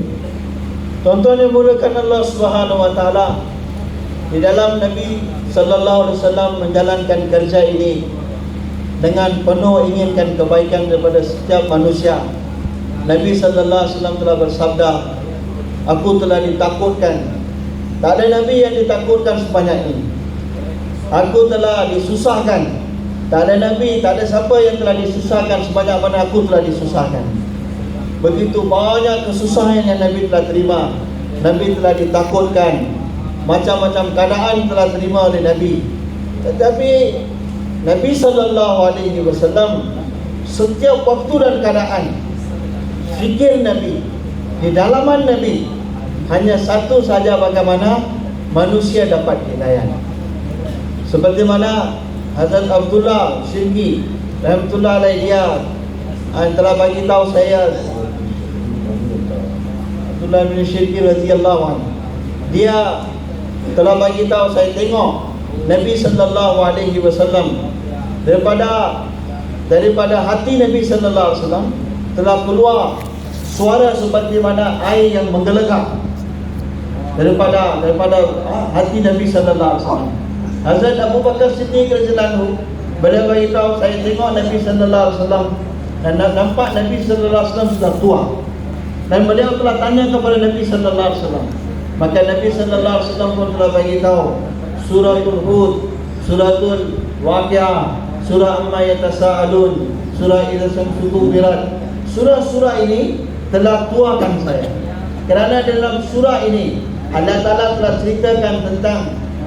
Speaker 1: Tuan-tuan yang dimuliakan Allah Subhanahu wa taala, di dalam Nabi sallallahu alaihi wasallam menjalankan kerja ini dengan penuh inginkan kebaikan daripada setiap manusia. Nabi sallallahu alaihi wasallam telah bersabda, aku telah ditakutkan. Tak ada nabi yang ditakutkan sebanyak ini. Aku telah disusahkan. Tak ada nabi, tak ada siapa yang telah disusahkan sebanyak mana aku telah disusahkan. Begitu banyak kesusahan yang Nabi telah terima. Nabi telah ditakutkan. Macam-macam keadaan telah terima oleh Nabi. Tetapi Nabi sallallahu alaihi wasallam setiap waktu dan keadaan, fikir Nabi, di dalaman Nabi hanya satu saja, bagaimana manusia dapat hidayah. Seperti mana Hazrat Abdullah Syirki rahmatullah alaihi, dia telah bagi tahu saya, Abdullah bin Syirki radhiyallahu anhu, dia telah bagi tahu saya tengok Nabi sallallahu alaihi wasallam daripada hati Nabi sallallahu alaihi wasallam telah keluar suara seperti mana air yang menggelegak daripada hati Nabi sallallahu alaihi wasallam. Hazrat Abu Bakar Siddiq radhiyallahu anhu, beliau beritahu, saya tengok Nabi sallallahu alaihi wasallam dan nampak Nabi sallallahu alaihi wasallam sudah tua. Dan beliau telah tanya kepada Nabi sallallahu alaihi wasallam. Maka Nabi sallallahu alaihi wasallam pun telah beritahu suratul Hud, suratul Waqiah, surah Amma Yatasaalun, surah Idza Syamsu Kuwirat. Surah-surah ini telah tuakan saya. Kerana dalam surah ini Allah Ta'ala telah ceritakan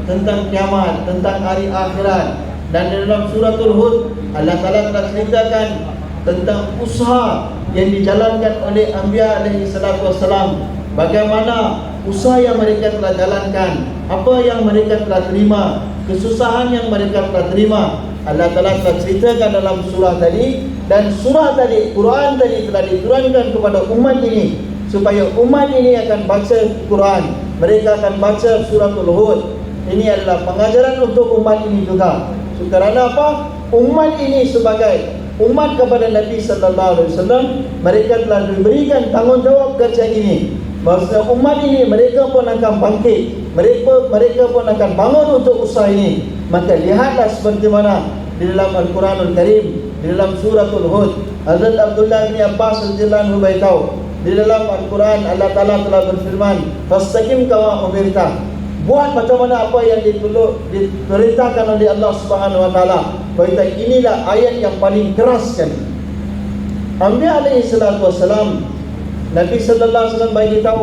Speaker 1: tentang kiamat, tentang hari akhirat. Dan dalam suratul Hud Allah Ta'ala telah ceritakan tentang usaha yang dijalankan oleh Anbiya alaihi salatu wassalam. Bagaimana usaha yang mereka telah jalankan, apa yang mereka telah terima, kesusahan yang mereka telah terima, Allah Ta'ala telah ceritakan dalam surah tadi. Dan surah tadi, Quran tadi telah diturunkan kepada umat ini, supaya umat ini akan baca Quran, mereka akan baca suratul Hud. Ini adalah pengajaran untuk umat ini juga. Kerana apa? Umat ini sebagai umat kepada Nabi sallallahu alaihi wasallam, mereka telah diberikan tanggungjawab kerja ini. Maksudnya umat ini mereka pun akan bangkit, mereka pun akan bangun untuk usaha ini. Maka lihatlah seperti mana di dalam Al-Quranul Karim, di dalam suratul Hud, Hazrat Abdullah bin Abbas radhiyallahu anhu beritahu, di dalam Al-Quran Allah Ta'ala telah berfirman, "Fastaqim kama umirta." Buat macam mana apa yang diperintahkan oleh Allah Subhanahu wa taala. Berita inilah ayat yang paling keras kan. Anbiya alaihi salatu wassalam, Nabi sallallahu alaihi wasallam beritahu,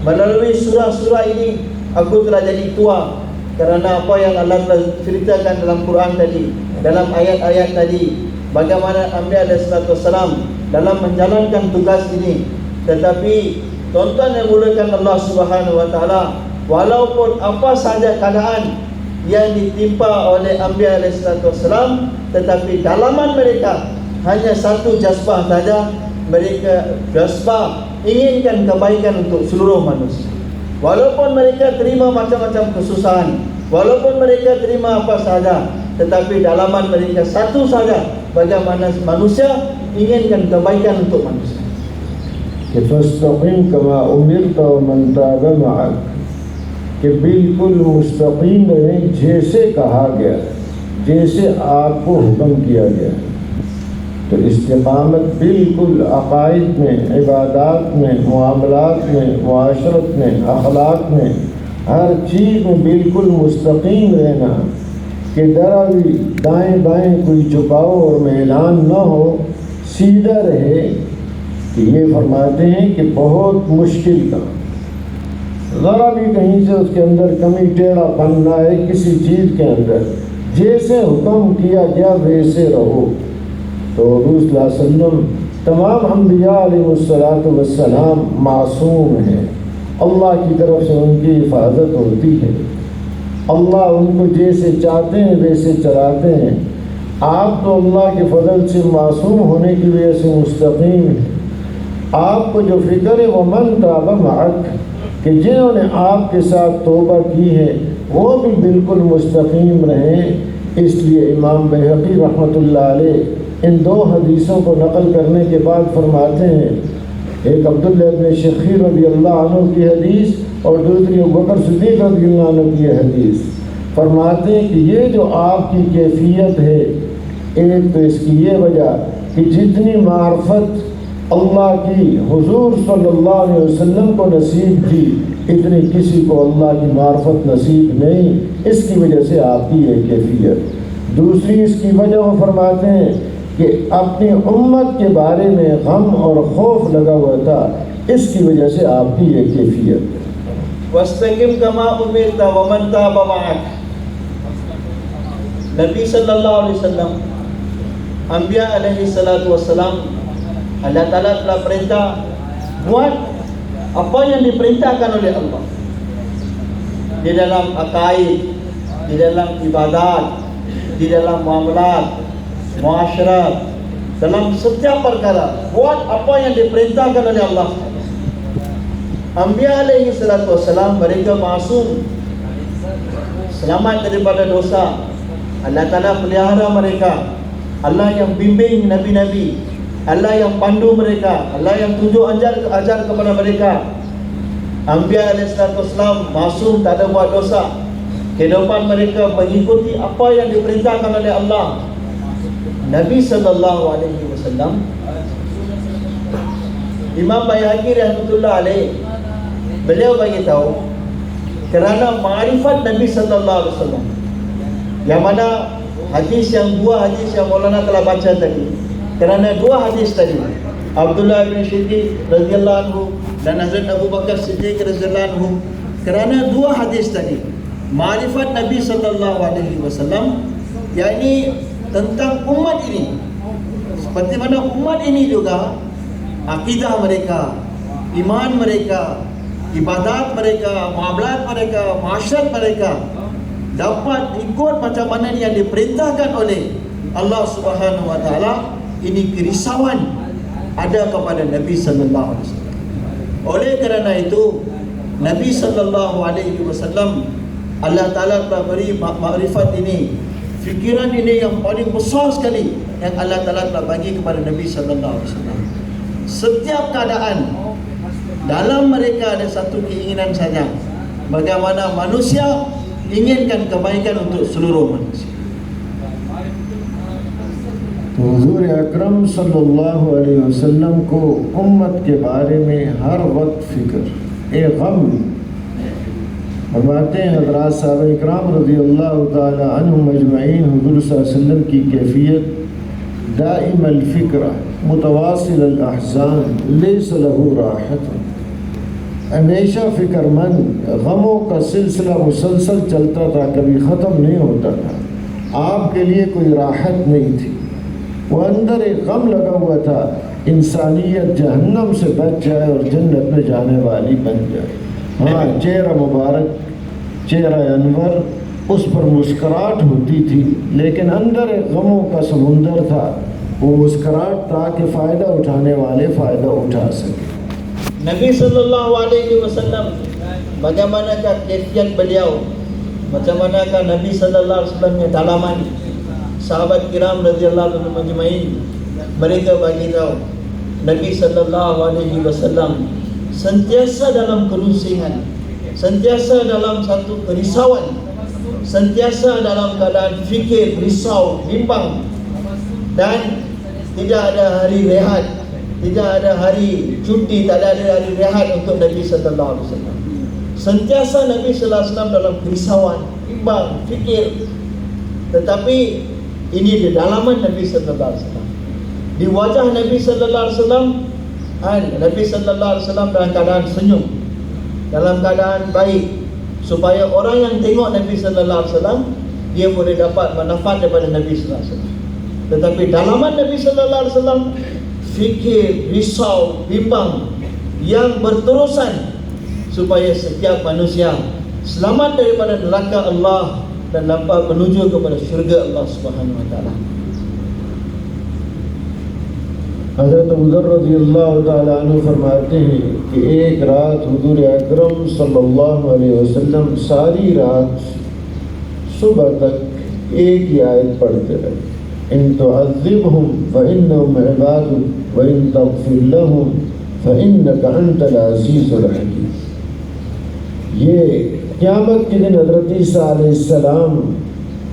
Speaker 1: melalui surah-surah ini aku telah jadi tua. Kerana apa yang Allah telah ceritakan dalam Quran tadi, dalam ayat-ayat tadi, bagaimana Anbiya alaihi salatu wassalam dalam menjalankan tugas ini. Tetapi tuan-tuan yang dimuliakan Allah Subhanahu wa taala, walaupun apa sahaja keadaan yang ditimpa oleh Anbiya alaihi salatu wassalam, tetapi dalaman mereka hanya satu jazbah saja. Mereka jazbah inginkan kebaikan untuk seluruh manusia. Walaupun mereka terima macam-macam kesusahan, walaupun mereka terima apa sahaja, tetapi dalaman mereka satu saja, bagaimana manusia inginkan kebaikan untuk manusia.
Speaker 2: Fastaqim kama umirta wa man taba ma'ak, कि बिल्कुल मुस्तकीम रहें जैसे कहा गया, जैसे आपको हुक्म किया गया। तो इस्तिकामत बिल्कुल अकाइद में, इबादत में, मुआमलात में, मुआशरत में, अखलाक में, हर चीज़ में बिल्कुल मुस्तकीम रहना कि जरा भी दाएँ बाएँ कोई झुकाव और मैलान न हो, सीधा रहे। कि ये फरमाते हैं कि बहुत मुश्किल काम, ज़रा भी कहीं से उसके अंदर कमी टेढ़ापन न आए किसी चीज़ के अंदर, जैसे हुक्म किया गया वैसे रहो। तो हुज़ूर सल्लल्लाहु अलैहि वसल्लम तमाम अंबिया अलैहिस्सलातु वस्सलाम मासूम हैं, अल्लाह की तरफ से उनकी हिफाजत होती है। अल्लाह उनको जैसे चाहते हैं वैसे चलाते हैं। आप तो अल्लाह के फजल से मासूम होने की वजह से मुस्तकीम हैं। आपको जो फ़िक्र है वमन ताबा मअक, कि जिन्होंने आपके साथ तौबा की है वो भी बिल्कुल मुस्तकीम रहें। इसलिए इमाम बैहक़ी रहमतुल्लाह अलैह इन दो हदीसों को नकल करने के बाद फरमाते हैं, एक अब्दुल्लाह इब्न शखीर रज़ियल्लाहु अन्हु की हदीस और दूसरी अबू बकर सिद्दीक़ रज़ियल्लाहु अन्हु की हदीस। फरमाते हैं कि ये जो आपकी कैफियत है, एक तो इसकी ये वजह कि जितनी मार्फत अल्लाह की हुजूर सल्लल्लाहु अलैहि वसल्लम को नसीब थी, इतनी किसी को अल्लाह की मार्फत नसीब नहीं। इसकी वजह से आपकी ये कैफियत। दूसरी इसकी वजह वो फरमाते हैं कि अपनी उम्मत के बारे में गम और खौफ लगा हुआ था, इसकी वजह से आपकी ये कैफियत।
Speaker 1: वस्तकिम कमा उमिरता वमन ताबा मअक। Nabi sallallahu alaihi wasallam, Anbiya alaihi salatu wassalam, Allah Ta'ala telah perintah buat apa yang diperintahkan oleh Allah di dalam akaid, di dalam ibadat, di dalam muamalat, muasyarat, dalam setiap perkara. Buat apa yang diperintahkan oleh Allah. Anbiya alaihi salatu wassalam, mereka maksum, selamat daripada dosa. Allah Ta'ala pelihara mereka. Allah yang bimbing Nabi-Nabi Allah yang pandu mereka, Allah yang tunjuk ajar kepada mereka. Anbiya alaihissalam masum, tak ada buat dosa. Kehidupan mereka mengikuti apa yang diperintahkan oleh Allah. Nabi sallallahu alaihi wasallam, Imam Baihaqi rahmatullah alaih, beliau bagi tahu kerana ma'rifat Nabi sallallahu alaihi wasallam, yang mana dua hadis yang Maulana telah baca tadi, kerana dua hadis tadi, Abdullah bin Siddiq radhiyallahu anhu dan Hazrat Abu Bakar Siddiq radhiyallahu anhu, kerana dua hadis tadi, ma'rifat Nabi sallallahu alaihi wasallam, yakni tentang umat ini, seperti mana umat ini juga akidah mereka, iman mereka, ibadat mereka, muamalat mereka, masyarakat mereka dapat ikut macam mana yang diperintahkan oleh Allah Subhanahu wa taala. Ini kerisauan ada kepada Nabi sallallahu alaihi wasallam. Oleh kerana itu, Nabi sallallahu alaihi wasallam, Allah Taala telah beri makrifat ini, fikiran ini yang paling besar sekali yang Allah Taala telah bagi kepada Nabi sallallahu alaihi wasallam. Setiap keadaan dalam mereka ada satu keinginan saja, bagaimana manusia inginkan kebaikan untuk seluruh manusia.
Speaker 2: हुजूर अकरम सल्लल्लाहु अलैहि वसल्लम को उम्मत के बारे में हर वक्त फिक्र, एक गम। फरमाते हैं हज़रात साहब इकराम रज़ियल्लाहु ताला अन्हुम अजमईन, हुजूर सल्लल्लाहु अलैहि वसल्लम की कैफियत दाइम अल फ़िक्र मुतवासिल अल अहज़ान लैस लहू राहत, हमेशा फ़िक्रमंद, गमों का सिलसिला मुसलसल चलता था, कभी ख़त्म नहीं होता था। आपके लिए कोई राहत नहीं थी, वो अंदर एक गम लगा हुआ था, इंसानियत जहन्नम से बच जाए और जन्नत में जाने वाली बन जाए। हाँ, चेहरा मुबारक, चेहरा अनवर, उस पर मुस्कराहट होती थी, लेकिन अंदर एक गमों का समुंदर था। वो मुस्कराहट ताकि फ़ायदा उठाने वाले फ़ायदा उठा सके।
Speaker 1: Nabi sallallahu alaihi wasallam, bagaimanakah kaifiat beliau, macam manakah Nabi sallallahu alaihi wasallamnya dalaman. Sahabat kiram radhiyallahu anhum ajma'in, mereka bagi tahu Nabi sallallahu alaihi wasallam sentiasa dalam kerusingan, sentiasa dalam satu kerisauan, sentiasa dalam keadaan fikir, risau, bimbang, dan tidak ada hari rehat, tidak ada hari cuti, tak ada hari rehat untuk Nabi sallallahu alaihi wasallam. Sentiasa Nabi sallallahu alaihi wasallam dalam kerisauan, bimbang, fikir. Tetapi ini di dalaman Nabi sallallahu alaihi wasallam. Di wajah Nabi sallallahu alaihi wasallam, Nabi sallallahu alaihi wasallam dalam keadaan senyum, dalam keadaan baik, supaya orang yang tengok Nabi sallallahu alaihi wasallam dia boleh dapat manfaat daripada Nabi sallallahu alaihi wasallam. Tetapi dalaman Nabi sallallahu alaihi wasallam fikir, risau, bimbang yang berterusan, supaya setiap manusia selamat daripada neraka Allah dan dapat menuju kepada syurga Allah Subhanahu wa taala.
Speaker 2: हज़रत अबू ज़र रज़ियल्लाहु ताला अन्हु फरमाते हैं कि एक रात हुज़ूर अकरम सल्लल्लाहु अलैहि वसल्लम सारी रात सुबह तक एक ही आयत पढ़ते रहे, इन तुअज़्ज़िबहुम फ़इन्नहुम इबादुक व इन तग़फ़िर लहुम फ़इन्नका अंतल अज़ीज़ुल हकीम। ये क़यामत के दिन हज़रत ईसा अलैहिस्सलाम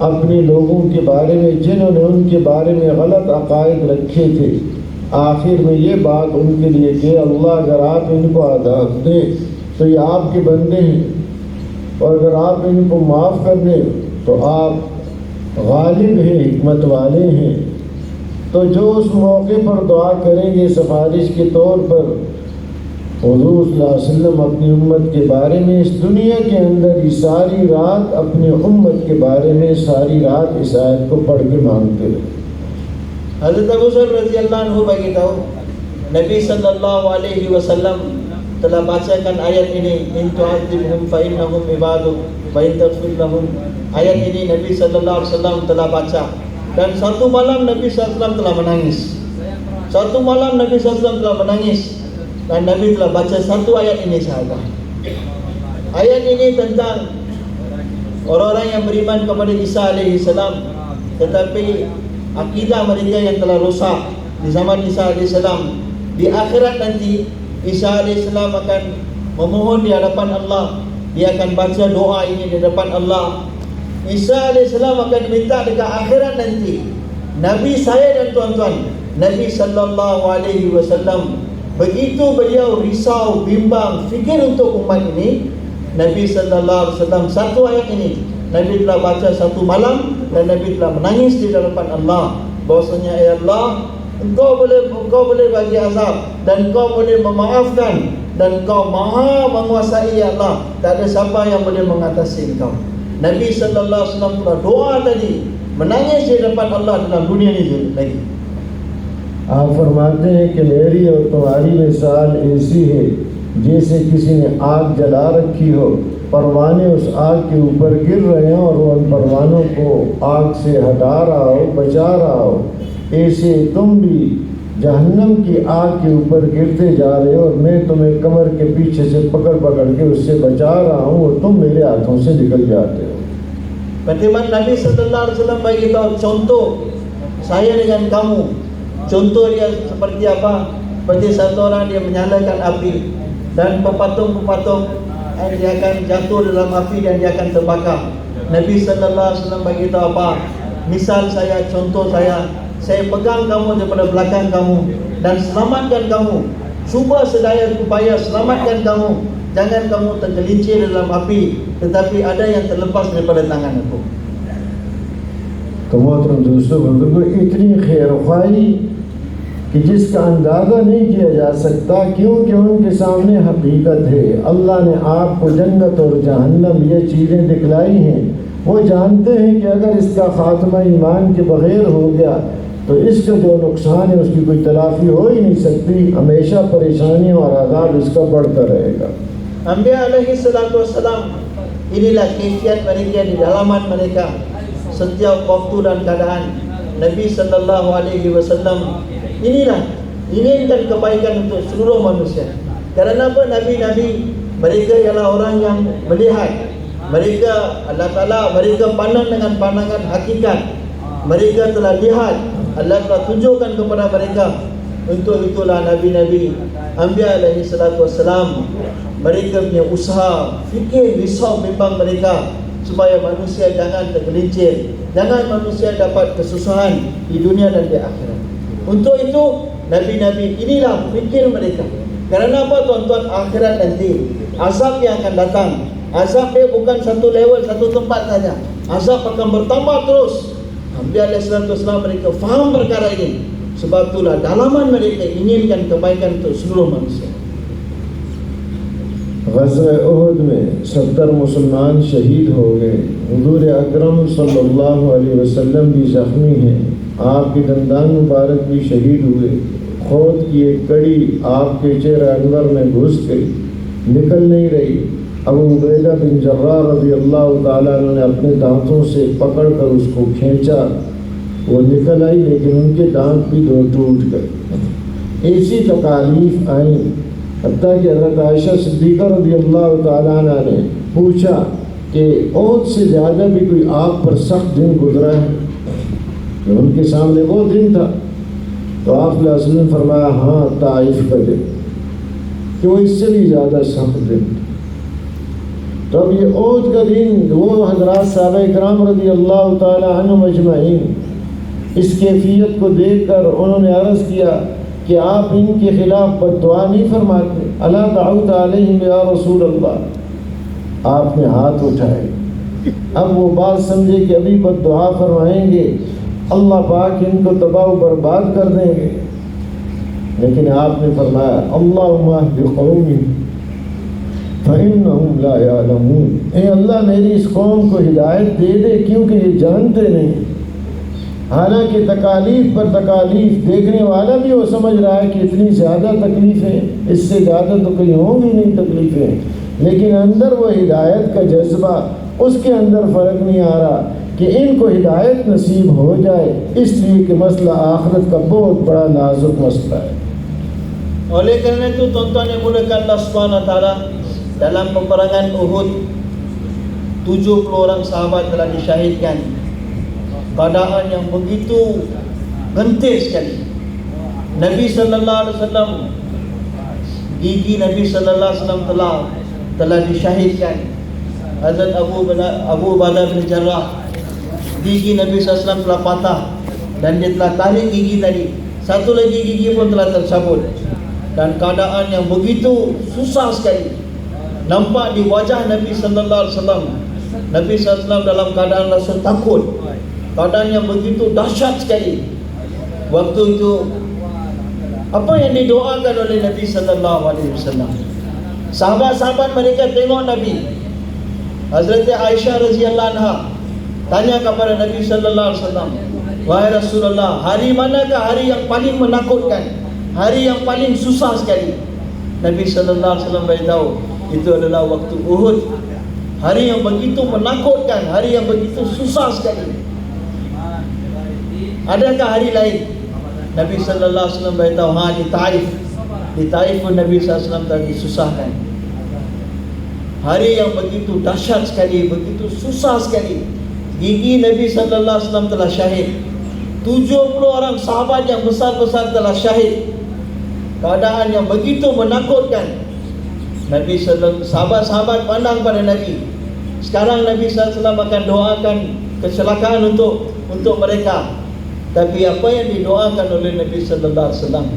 Speaker 2: अपने लोगों के बारे में, जिन्होंने उनके बारे में गलत अक़ायद रखे थे, आखिर में ये बात उनके लिए कि अल्लाह अगर आप इनको आज़ाद दें तो ये आपके बंदे हैं, और अगर आप इनको माफ़ कर दें तो आप गालिब हैं, हिकमत वाले हैं। तो जो उस मौके पर दुआ करेंगे सिफारिश के तौर पर, हुज़ूर सल्लल्लाहु अलैहि वसल्लम अपनी उम्मत के बारे में इस दुनिया के अंदर ही सारी रात अपनी उम्मत के बारे में सारी रात इस आयत को पढ़ के मांगते रहे।
Speaker 1: Hazrat Abu Zar radhiyallahu anhu bagi tahu Nabi sallallahu alaihi wasallam telah bacakan ayat ini, in tu'adzibhum fa innahum ibaduk wa in taghfir lahum. Ayat ini Nabi sallallahu alaihi wasallam telah baca, dan satu malam Nabi sallallahu alaihi wasallam telah menangis. Satu malam Nabi sallallahu alaihi wasallam telah menangis, dan Nabi telah baca satu ayat ini sahaja. Ayat ini tentang orang-orang yang beriman kepada Isa alaihi salam, tetapi akidah mereka yang telah rosak, di zaman Isa AS. Di akhirat nanti Isa AS akan memohon di hadapan Allah. Dia akan baca doa ini di hadapan Allah. Isa AS akan minta dekat akhirat nanti, Nabi saya dan tuan-tuan, Nabi SAW, begitu beliau risau, bimbang, fikir untuk umat ini, Nabi SAW satu ayat ini Nabi telah baca satu malam, dan Nabi telah menangis di hadapan Allah bahwasanya, ya Allah, Engkau boleh bagi azab, dan Engkau boleh memaafkan, dan Engkau maha menguasai, ya Allah. Tak ada siapa yang boleh mengatasi Engkau. Nabi SAW telah doa tadi, menangis di hadapan Allah dalam dunia ini lagi.
Speaker 2: आप फरमाते हैं कि मेरी और तुम्हारी मिसाल ऐसी है जैसे किसी ने आग जला रखी हो, परवाने उस आग के ऊपर गिर रहे हैं और वो उन परवानों को आग से हटा रहा हो, बचा रहा हो। ऐसे तुम भी जहन्नम की आग के ऊपर गिरते जा रहे हो और मैं तुम्हें कमर के पीछे से पकड़ के उससे बचा रहा हूँ और तुम मेरे हाथों से निकल जाते हो।
Speaker 1: Bagaimana Nabi SAW bagi tahu contoh saya dengan kamu. Contoh dia seperti apa? Seperti satu orang dia menyalakan api, dan pepatung-pepatung dia akan jatuh dalam api dan dia akan terbakar. Nabi SAW bagi tahu apa? Misal saya, contoh saya pegang kamu daripada belakang kamu dan selamatkan kamu. Cuba sedaya upaya selamatkan kamu. Jangan kamu tergelincir dalam api, tetapi ada yang terlepas daripada tangan aku.
Speaker 2: तो मोहतरम दोस्तों, बुजुर्गों, इतनी खैरख्वाही कि जिसका अंदाज़ा नहीं किया जा सकता, क्योंकि उनके सामने हकीकत है। अल्लाह ने आपको जन्नत और जहन्नम ये चीज़ें दिखलाई हैं। वो जानते हैं कि अगर इसका खात्मा ईमान के बग़ैर हो गया तो इसका जो नुकसान है उसकी कोई तलाफ़ी हो ही नहीं सकती। हमेशा परेशानियों और आज़ाब इसका बढ़ता रहेगा।
Speaker 1: Anbiya alaihi salatu wassalam, inilah kefiat mereka di dalaman mereka setiap waktu dan keadaan. Nabi SAW inilah inginkan kebaikan untuk seluruh manusia. Kerana apa? Nabi-Nabi mereka ialah orang yang melihat. Mereka, Allah Ta'ala, mereka pandang dengan pandangan hakikat. Mereka telah lihat, Allah telah tunjukkan kepada mereka. Untuk itulah Nabi-Nabi Anbiya alaihi salatu wassalam, mereka punya usaha, fikir, risau bimbang mereka supaya manusia jangan tergelincir, jangan manusia dapat kesusahan di dunia dan di akhirat. Untuk itu Nabi-Nabi inilah fikir mereka. Kerana apa tuan-tuan? Akhirat nanti azab yang akan datang, azab dia bukan satu level, satu tempat saja. Azab akan bertambah terus. Anbiya alaihi salatu wassalam mereka faham perkara ini. Sebab itulah dalaman mereka inginkan kebaikan untuk seluruh manusia.
Speaker 2: ग़ज़वा उहद में 70 मुसलमान शहीद हो गए। हुज़ूर अकरम सल्लल्लाहु अलैहि वसल्लम भी ज़ख्मी हैं। आपके दंदान मुबारक भी शहीद हुए। खौद की एक कड़ी आपके चेहरे अनवर में घुस गई, निकल नहीं रही। अबू उबैदा बिन जर्राह रज़ियल्लाहु ताला अन्हु ने अपने दांतों से पकड़ कर उसको खींचा, वो निकल आई, लेकिन उनके दांत भी दो टूट गए। ऐसी तकालीफ आई, हत्ता कि हज़रत आयशा सिद्दीक़ा रज़ियल्लाहु ताला अन्हा ने पूछा कि ओहद से ज़्यादा भी कोई आप पर सख्त दिन गुजरा है? कि उनके सामने वो दिन था। तो आप सल्लल्लाहु अलैहि वसल्लम ने फरमाया, हाँ, ताइफ का दिन, कि वो इससे भी ज़्यादा सख्त दिन था। तो अब ये ओहद का दिन, वो हज़रात सहाबा इकराम रज़ियल्लाहु ताला अन्हुम अजमईन इस कैफियत को देखकर उन्होंने अर्ज़ किया कि आप इनके खिलाफ बद्दुआ नहीं फरमाते? अला दाऊद अलैहिम या रसूल अल्लाह। आपने हाथ उठाए। अब वो बात समझे कि अभी बद्दुआ फरमाएंगे, अल्लाह पाक इनको तबाह बर्बाद कर देंगे। लेकिन आपने फरमाया, अल्लाहुम्मा अहदि क़ौमी फ़इन्नहुम ला यअलमून। ए अल्लाह, मेरी इस कौम को हिदायत दे दे, क्योंकि ये जानते नहीं। हालांकि तकालीफ पर तकालीफ, देखने वाला भी वो समझ रहा है कि इतनी ज़्यादा तकलीफ़ें, इससे ज़्यादा तो कहीं होंगी नहीं तकलीफ़ें, लेकिन अंदर वो हिदायत का जज्बा, उसके अंदर फ़र्क नहीं आ रहा कि इनको हिदायत नसीब हो जाए, इसलिए कि मसला आखिरत का बहुत बड़ा नाजुक मसला है।
Speaker 1: Oleh kerana itu tuan-tuan yang dimuliakan Allah Subhanahu Wa Taala, dalam peperangan Uhud 70 orang sahabat telah disyahidkan. Keadaan yang begitu genting sekali. Nabi sallallahu alaihi wasallam, gigi Nabi sallallahu alaihi wasallam telah disyahidkan. Hazrat Abu Ubadah bin Jarrah, gigi Nabi sallallahu alaihi wasallam telah patah dan dia telah tarik gigi tadi. Satu lagi gigi pun telah tercabut. Dan keadaan yang begitu susah sekali nampak di wajah Nabi sallallahu alaihi wasallam. Nabi sallallahu alaihi wasallam dalam keadaan rasa takut. Keadaan yang begitu dahsyat sekali. Waktu itu apa yang didoakan oleh Nabi sallallahu alaihi wasallam? Sahabat-sahabat mereka tengok Nabi. Hazrat Aisyah radhiyallahu anha tanya kepada Nabi sallallahu alaihi wasallam, "Wahai Rasulullah, hari manakah hari yang paling menakutkan? Hari yang paling susah sekali?" Nabi sallallahu alaihi wasallam beritahu, itu adalah waktu Uhud. Hari yang begitu menakutkan, hari yang begitu susah sekali. Adakah hari lain? Nabi sallallahu alaihi wasallam beritahu, di Taif. Di Taif pun Nabi sallallahu alaihi wasallam telah disusahkan. Hari yang begitu dahsyat sekali, begitu susah sekali. Gigi Nabi sallallahu alaihi wasallam telah syahid. 70 orang sahabat yang besar-besar telah syahid. Keadaan yang begitu menakutkan. Nabi sahabat-sahabat pandang pada Nabi. Sekarang Nabi sallallahu alaihi wasallam akan doakan kecelakaan untuk mereka. Tapi apa yang didoakan oleh Nabi sallallahu alaihi wasallam?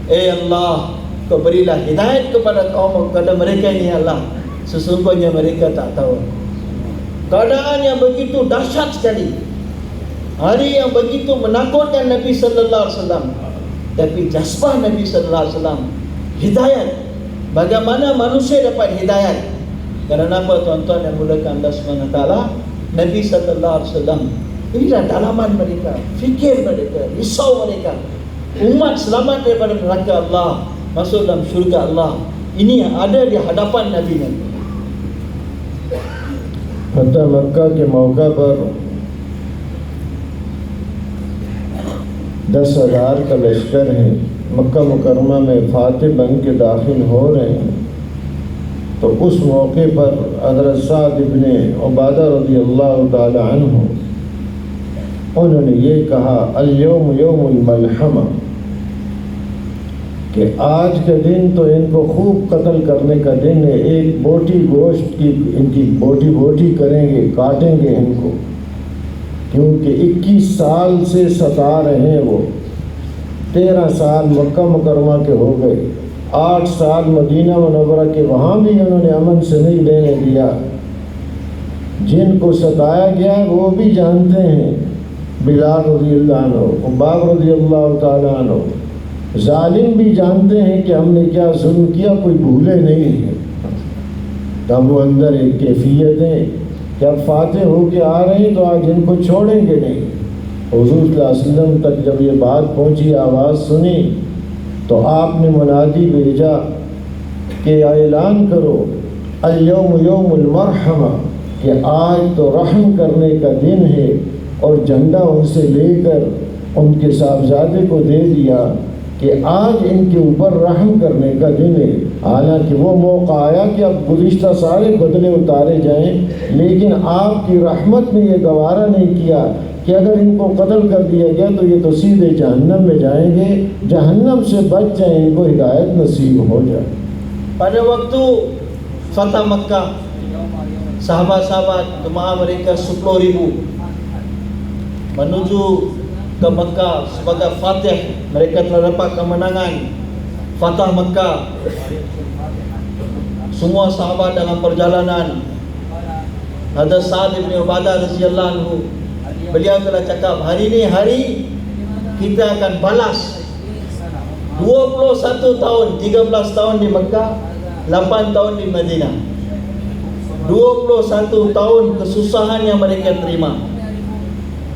Speaker 1: Allah, Kau berilah hidayat kepada mereka ini, Allah. Sesungguhnya mereka tak tahu. Keadaan yang begitu dahsyat sekali. Hari yang begitu menakutkan Nabi sallallahu alaihi wasallam. Tapi jasbah Nabi sallallahu alaihi wasallam, hidayat. Bagaimana manusia dapat hidayat? Kerana apa, tuan-tuan yang mulakan Allah SWT? Nabi sallallahu alaihi wasallam, inilah dalaman mereka, fikir mereka, risau mereka. Umat selamat daripada neraka Allah, masuk dalam syurga Allah. Ini yang ada di hadapan Nabi.
Speaker 2: फतह मक्का के मौका पर 10,000 का लश्कर है। मक्का मुकरमा में फातिह बन के दाखिल हो रहे हैं, तो उस मौके पर हज़रत साद इब्ने उबादा रज़ियल्लाहु ताला अन्हु, उन्होंने ये कहा, अल-यौम यौमुल मलहमा, कि आज का दिन तो इनको खूब कत्ल करने का दिन है। एक बोटी गोश्त की इनकी बोटी करेंगे, काटेंगे इनको, क्योंकि 21 साल से सता रहे हैं वो। 13 साल मक्का मुकरमा के हो गए, 8 साल मदीना मुनव्वरा के, वहाँ भी उन्होंने अमन से नहीं लेने दिया। जिनको सताया गया है वो भी जानते हैं, बिलाल रज़ियल्लाहु अन्हु, उबाब रज़ियल्लाहु ताला अन्हु, जालिम भी जानते हैं कि हमने क्या जुल्म किया, कोई भूले नहीं है। तब वो अंदर एक कैफियत है कि अब फातिह होके आ रहे हैं तो आज इनको छोड़ेंगे नहीं। हुज़ूर सल्लल्लाहु अलैहि वसल्लम तक जब ये बात पहुंची, आवाज़ सुनी, तो आपने मुनादी भेजा कि ऐलान करो, अल-यौम यौमुल मरहमा, कि आज तो रहम करने का दिन है। और झंडा उनसे लेकर उनके साहबजादे को दे दिया कि आज इनके ऊपर रहम करने का दिन है। हालांकि वो मौका आया कि अब गुज़िश्ता सारे बदले उतारे जाएं, लेकिन आपकी रहमत ने ये गवारा नहीं किया कि अगर इनको कत्ल कर दिया गया तो ये तो सीधे जहन्नम में जाएंगे, जहन्नम से बच जाएं, इनको हिदायत नसीब हो जाए।
Speaker 1: Pada waktu Fatah Makkah, sahabat-sahabat jemaah mereka 10,000 menuju ke Makkah sebagai Fatih. Mereka telah dapat kemenangan Fatah Makkah. Semua sahabat dalam perjalanan. Ada Sa'ad bin Ubadah radhiyallahu anhu, beliau telah cakap, hari ini hari kita akan balas 21 tahun, 13 tahun di Makkah, 8 tahun di Madinah. 21 tahun kesusahan yang mereka terima.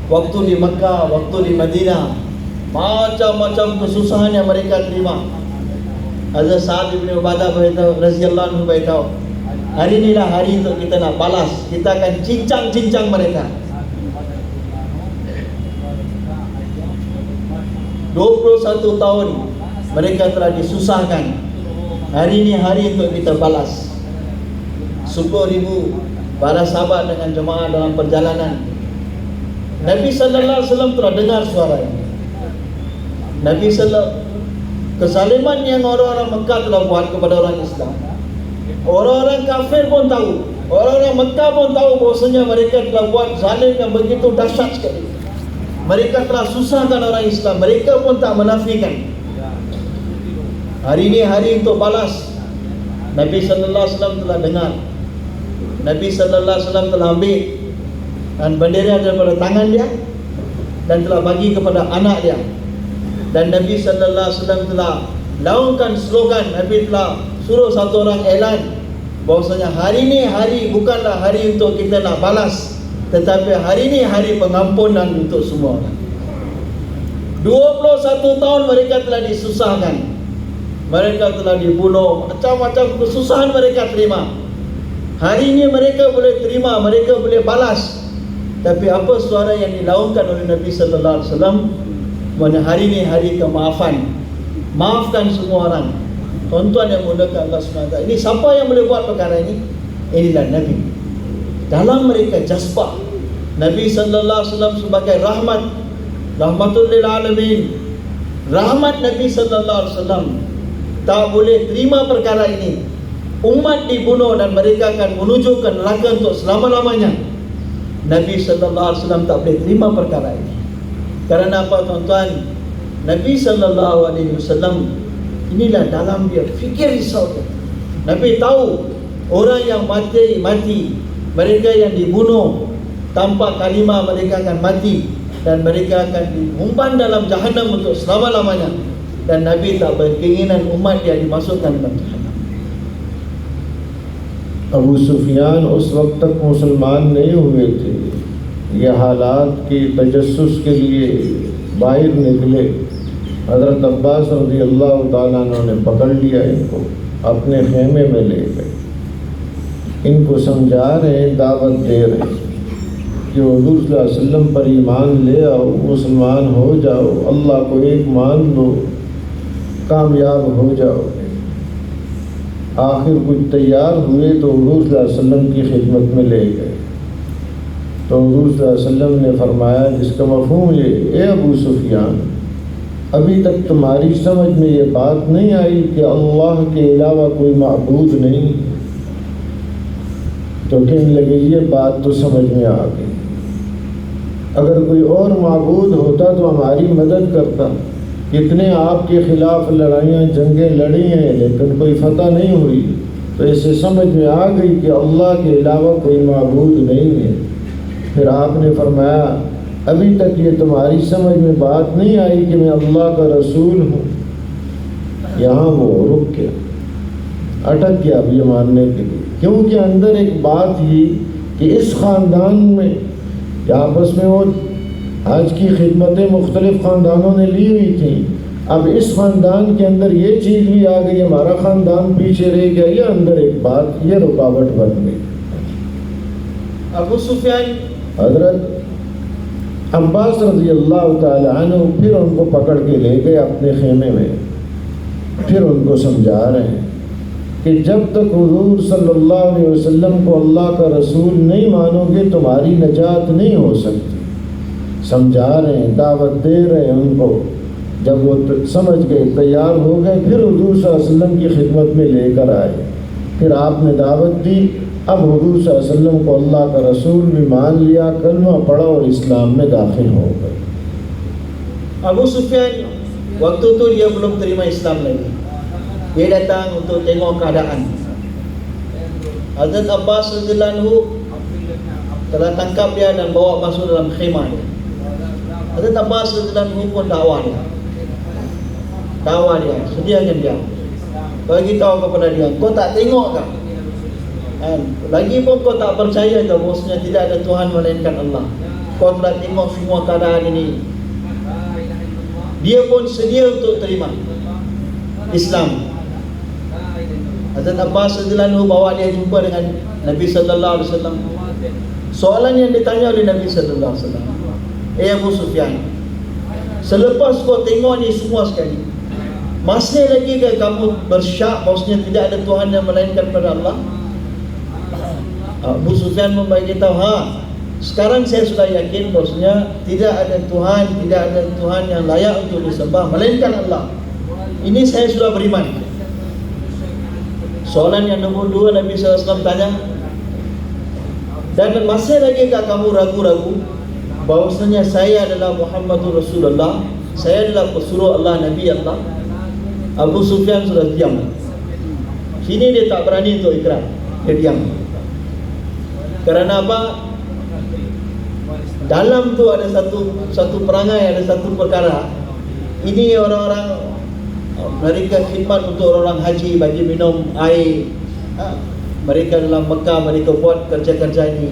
Speaker 1: Waktu di Makkah, waktu di Madinah, macam-macam kesusahan yang mereka terima. Hazrat Sa'ad bin Ubadah radhiyallahu anhu beritahu, hari inilah hari untuk kita nak balas. Kita akan cincang-cincang mereka. 21 tahun mereka telah disusahkan. Hari ini hari untuk kita balas. 10,000 para sahabat dengan jemaah dalam perjalanan. Nabi sallallahu alaihi wasallam telah dengar suara ini. Nabi sallallahu Kezaliman yang orang-orang Mekah telah buat kepada orang Islam, orang-orang kafir pun tahu, orang-orang Mekah pun tahu bahwasanya mereka telah buat zalim yang begitu dahsyat sekali. Mereka telah susahkan orang Islam, mereka pun tak menafikan. Hari ini hari untuk balas. Nabi sallallahu alaihi wasallam telah dengar, Nabi sallallahu alaihi wasallam telah ambil dan bendera daripada tangan dia dan telah bagi kepada anak dia. Dan Nabi sallallahu alaihi wasallam telah laungkan slogan, Nabi telah suruh satu orang elan bahwasanya hari ini hari bukanlah hari untuk kita nak balas, tetapi hari ini hari pengampunan untuk semua orang. 21 tahun mereka telah disusahkan, mereka telah dibunuh, macam-macam kesusahan mereka terima. Hari ini mereka boleh terima, mereka boleh balas. Tapi apa suara yang dilaungkan oleh Nabi sallallahu alaihi wasallam? Bahwa hari ini hari kemaafan. Maafkan semua orang. Tuan-tuan yang mulakan Allah SWT, ini siapa yang boleh buat perkara ini? Inilah Nabi. Dalam mereka jazbah Nabi sallallahu alaihi wasallam sebagai rahmat, rahmatul lil alamin. Rahmat Nabi sallallahu alaihi wasallam tak boleh terima perkara ini. Umat dibunuh dan mereka akan menuju ke neraka untuk selama-lamanya. Nabi sallallahu alaihi wasallam tak boleh terima perkara ini. Kerana apa tuan-tuan? Nabi sallallahu alaihi wasallam, inilah dalam dia fikir risau dia. Nabi tahu orang yang mati, mereka yang dibunuh tanpa kalimah, mereka akan mati dan mereka akan diumpan dalam jahannam untuk selama-lamanya. Dan Nabi tak berkeinginan umat dia dimasukkan dalam jahannam.
Speaker 2: Abu सुफियान उस वक्त तक मुसलमान नहीं हुए थे। ये हालात की तजस्सुस के लिए बाहर निकले। हज़रत अब्बास रज़ी अल्लाह ताला अन्हु ने पकड़ लिया, इनको अपने खेमे में ले गए, इनको समझा रहे हैं, दावत दे रहे हैं कि हुज़ूर सल्लल्लाहु अलैहि वसल्लम पर ईमान ले आओ, मुसलमान हो जाओ, अल्लाह को एक मान लो, कामयाब हो जाओगे। आखिर कुछ तैयार हुए तो हुज़ूर सल्लल्लाहु अलैहि वसल्लम की खिदमत में ले गए। तो हुज़ूर सल्लल्लाहु अलैहि वसल्लम ने फरमाया, जिसका मफ़हूम ये, ए अबू सुफियान, अभी तक तुम्हारी समझ में ये बात नहीं आई कि अल्लाह के अलावा कोई माबूद नहीं। तो कहने लगे, ये बात तो समझ में आ गई, अगर कोई और माबूद होता तो हमारी मदद करता। कितने आपके खिलाफ लड़ाइयाँ जंगें लड़ी हैं लेकिन कोई फतह नहीं हुई। तो इससे समझ में आ गई कि अल्लाह के अलावा कोई माबूद नहीं है। फिर आपने फरमाया, अभी तक ये तुम्हारी समझ में बात नहीं आई कि मैं अल्लाह का रसूल हूँ। यहाँ वो रुक गया, अटक गया अब ये मानने के लिए, क्योंकि अंदर एक बात ही कि इस ख़ानदान में आपस में वो आज की खिदमतें मुख्तलिफ़ ख़ानदानों ने ली हुई थी, अब इस ख़ानदान के अंदर ये चीज़ भी आ गई, हमारा ख़ानदान पीछे रह गया, ये अंदर एक बात, ये रुकावट बन गई।
Speaker 1: अबू सुफियान
Speaker 2: हज़रत अब्बास रज़ी अल्लाह ताला अन्हु फिर उनको पकड़ के ले गए अपने खेमे में। फिर उनको समझा रहे हैं कि जब तक हुज़ूर सल्लल्लाहु अलैहि वसल्लम को अल्लाह का रसूल नहीं मानोगे तुम्हारी नजात नहीं हो सकती। समझा रहे हैं, दावत दे रहे हैं उनको। जब वो समझ गए, तैयार हो गए, फिर हुज़ूर सल्लल्लाहु अलैहि वसल्लम की खिदमत में लेकर आए। फिर आपने दावत दी, अब हुज़ूर सल्लल्लाहु अलैहि वसल्लम को अल्लाह का रसूल भी मान लिया, कलमा पढ़ा और इस्लाम में दाखिल हो गए।
Speaker 1: Abu Sufyan waktu itu dia belum terima Islam lagi. Dia datang untuk tengok keadaan. Hazrat Abbas radhiyallahu anhu telah tangkap dia dan bawa masuk dalam khemah dia. Hazrat Abbas radhiyallahu anhu pun dakwah dia, sediakan dia, bagi tahu kepada dia, kau tak tengok kah? Lagi pun kau tak percaya ke bahwasanya tidak ada Tuhan melainkan Allah? Kau telah tengok semua keadaan ini. Dia pun sedia untuk terima Islam. Hazrat Abbas radhiyallahu anhu bawa dia jumpa dengan Nabi sallallahu alaihi wasallam. Soalan yang ditanya oleh Nabi sallallahu alaihi wasallam, Abu Sufyan, selepas kau tengok ni semua sekali, masih lagi ke kamu bersyak bahwasanya tidak ada Tuhan yang melainkan pada Allah? Abu Sufyan memberitahu, sekarang saya sudah yakin bahwasanya tidak ada Tuhan yang layak untuk disembah melainkan Allah. Ini saya sudah beriman. Soalan yang nomor 2, Nabi SAW tanya, dan masih lagi kamu ragu-ragu bahwasanya saya adalah Muhammadur Rasulullah, saya adalah pesuruh Allah, Nabi Allah? Abu Sufyan sudah diam. Kini dia tak berani untuk ikrar, dia diam. Kerana apa? Dalam tu ada satu perangai, ada satu perkara. Ini orang-orang mereka khidmat untuk orang haji, bagi minum air. Mereka dalam Mekah, mereka buat kerja-kerja ini.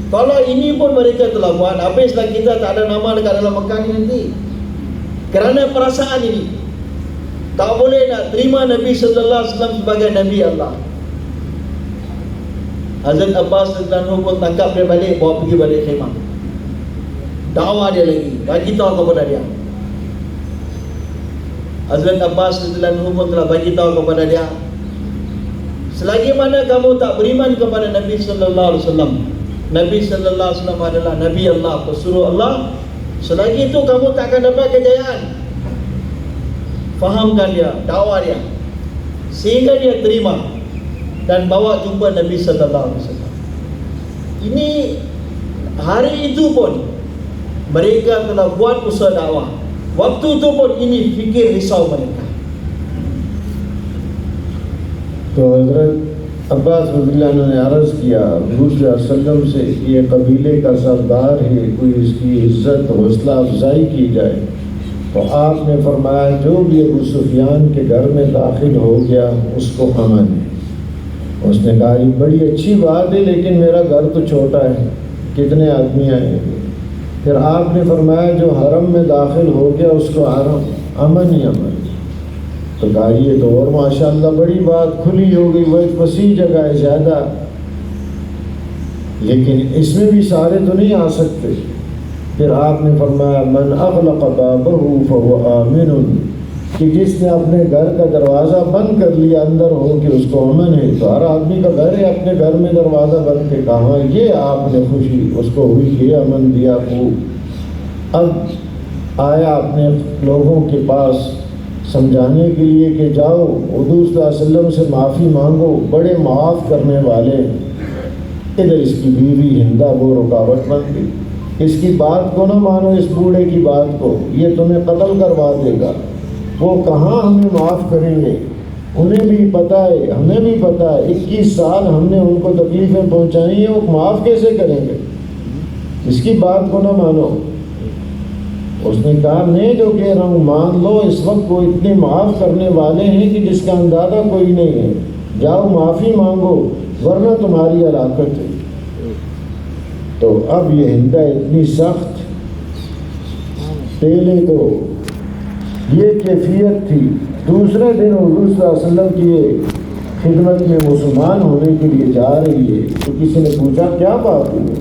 Speaker 1: Kalau ini pun mereka telah buat, habislah kita tak ada nama dekat dalam Mekah ni nanti. Kerana perasaan ini, tak boleh nak terima Nabi sallallahu alaihi wasallam sebagai Nabi Allah. Hazrat Abbas radhiyallahu anhu pun tangkap dia balik, bawa pergi balik khemah. Dakwah dia lagi, bagi tahu kepada dia. Hazrat Abbas radhiyallahu anhu pun telah bagi tahu kepada dia, selagi mana kamu tak beriman kepada Nabi sallallahu alaihi wasallam, Nabi sallallahu alaihi wasallam adalah Nabi Allah, pesuruh Allah, selagi itu kamu tak akan dapat kejayaan. Fahamkan dia, dakwah dia, sehingga dia terima dan bawa jumpa Nabi sallallahu alaihi wasallam. Ini hari itu pun mereka telah buat usaha dakwah. Waktu itu pun ini fikir risau mereka.
Speaker 2: तो हज़रत अब्बास रज़ियल्लाहु अन्हु ने अर्ज़ किया हुज़ूर सल्लल्लाहु अलैहि वसल्लम से, ये कबीले का सरदार है, कोई इसकी इज़्ज़त हौसला अफजाई की जाए। तो आपने फरमाया जो भी अबू सुफियान के घर में दाखिल हो गया उसको अमन है। उसने कहा ये बड़ी अच्छी बात है, लेकिन मेरा घर तो छोटा है, कितने आदमी आएंगे? फिर आपने फरमाया जो हरम में दाखिल हो गया उसको हरम अमन ही अमन। तो कहा ये तो और माशाअल्लाह बड़ी बात खुली हो गई, वह एक वसी जगह है ज़्यादा, लेकिन इसमें भी सारे तो नहीं आ सकते। फिर आपने फरमाया मन अग़लक़ बाबहु फहुव आमिनुन, कि जिसने अपने घर का दरवाज़ा बंद कर लिया अंदर हो कि उसको अमन है। तो हर आदमी का घर है, अपने घर में दरवाज़ा बंद के कहा ये आपने खुशी उसको हुई, ये अमन दिया को। अब आया अपने लोगों के पास समझाने के लिए कि जाओ हुज़ूर सल्लल्लाहु अलैहि वसल्लम से माफ़ी मांगो, बड़े माफ़ करने वाले। इधर इसकी बीवी हिंदा वो रुकावट बन गई, इसकी बात को ना मानो, इस बूढ़े की बात को, ये तुम्हें कत्ल करवा देगा। वो कहाँ हमें माफ़ करेंगे, उन्हें भी पता है हमें भी पता है, 21 साल हमने उनको तकलीफ़ें पहुँचाई हैं, वो माफ़ कैसे करेंगे, इसकी बात को ना मानो। उसने कहा मैं जो कह रहा हूँ मान लो, इस वक्त वो इतने माफ़ करने वाले हैं कि जिसका अंदाज़ा कोई नहीं है। जाओ माफ़ी मांगो वरना तुम्हारी हलाकत है। तो अब ये हिंदा इतनी सख्त, पहले तो ये कैफियत थी। दूसरे दिन हुज़ूर सल्लल्लाहु अलैहि वसल्लम की खिदमत में मुसलमान होने के लिए जा रही है, तो किसी ने पूछा क्या बात हुई?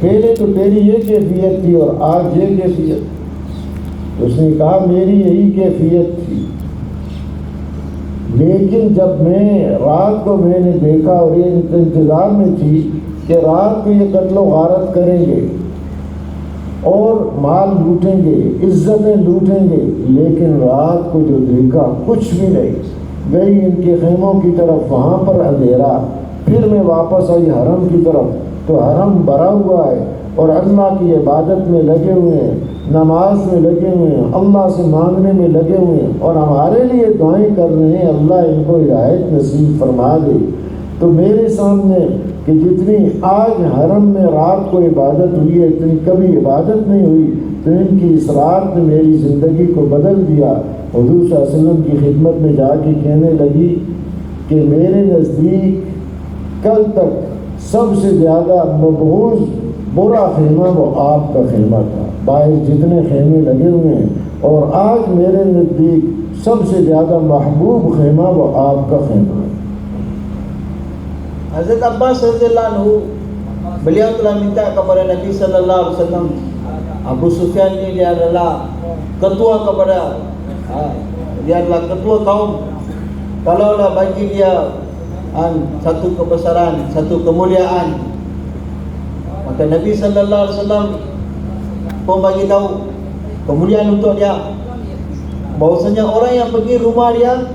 Speaker 2: पहले तो तेरी ये कैफियत थी और आज ये कैफियत। तो उसने कहा मेरी यही कैफियत थी, लेकिन जब मैं रात को मैंने देखा और ये इंतज़ार में थी कि रात को ये कत्लो गारत करेंगे और माल लूटेंगे, इज्जतें लूटेंगे, लेकिन रात को जो देखा कुछ भी नहीं। गई इनके खेमों की तरफ, वहाँ पर अंधेरा। फिर मैं वापस आई हरम की तरफ, तो हरम भरा हुआ है और अल्लाह की इबादत में लगे हुए हैं, नमाज में लगे हुए हैं, अल्लाह से मांगने में लगे हुए हैं और हमारे लिए दुआएं कर रहे हैं, अल्लाह इनको हिदायत नसीब फरमा दे। तो मेरे सामने कि जितनी आज हरम में रात को इबादत हुई है इतनी कभी इबादत नहीं हुई। तो इनकी इस रात ने मेरी ज़िंदगी को बदल दिया। हुज़ूर सल्लल्लाहु अलैहि वसल्लम की खिदमत में जाके कहने लगी कि मेरे नज़दीक कल तक सबसे ज़्यादा मबगूज़ बुरा खेमा वो आपका खेमा था, बाहर जितने खेमे लगे हुए हैं, और आज मेरे नज़दीक सबसे ज़्यादा महबूब खेमा वो आपका खेमा है।
Speaker 1: Hazrat Abbas radhiyallahu anhu, beliau telah minta kepada Nabi sallallahu alaihi wasallam, Abu Sufyan ini dia adalah ketua kepada dia adalah ketua kaum, kalaulah bagi dia satu kebesaran, satu kemuliaan, maka Nabi sallallahu alaihi wasallam pun bagi tahu kemuliaan untuk dia. bahwasanya orang yang pergi rumah dia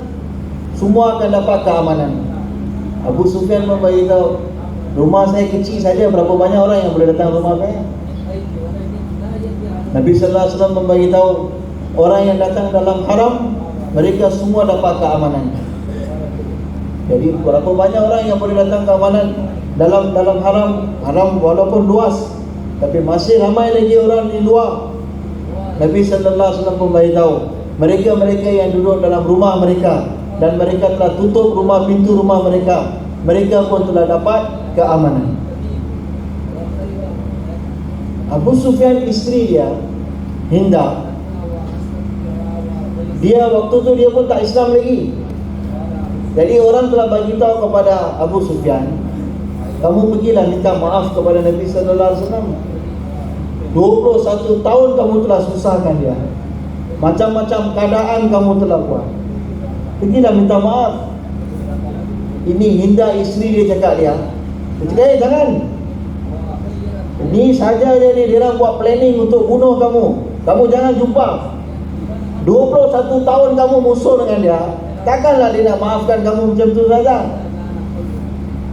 Speaker 1: semua akan dapat keamanan. Abu Sufyan memberitahu, rumah saya kecil saja, berapa banyak orang yang boleh datang rumah saya? Nabi sallallahu alaihi wasallam memberitahu, orang yang datang dalam haram mereka semua dapat keamanan. Jadi berapa banyak orang yang boleh datang keamanan dalam haram walaupun luas, tapi masih ramai lagi orang di luar. Nabi sallallahu alaihi wasallam memberitahu, mereka yang duduk dalam rumah mereka dan mereka telah tutup pintu rumah mereka, mereka pun telah dapat keamanan. Abu Sufyan isteri dia, Hinda, dia waktu tu dia pun tak Islam lagi. Jadi orang telah bagi tahu kepada Abu Sufyan, kamu pergilah minta maaf kepada Nabi sallallahu alaihi wasallam. 21 tahun kamu telah susahkan dia, macam-macam keadaan kamu telah buat. Pergilah minta maaf. Ini Hinda isteri dia cakap dia. Dia cakap, jangan. Ini saja dia orang buat planning untuk bunuh kamu. Kamu jangan jumpa. 21 tahun kamu musuh dengan dia, takkanlah dia nak maafkan kamu macam tu saja.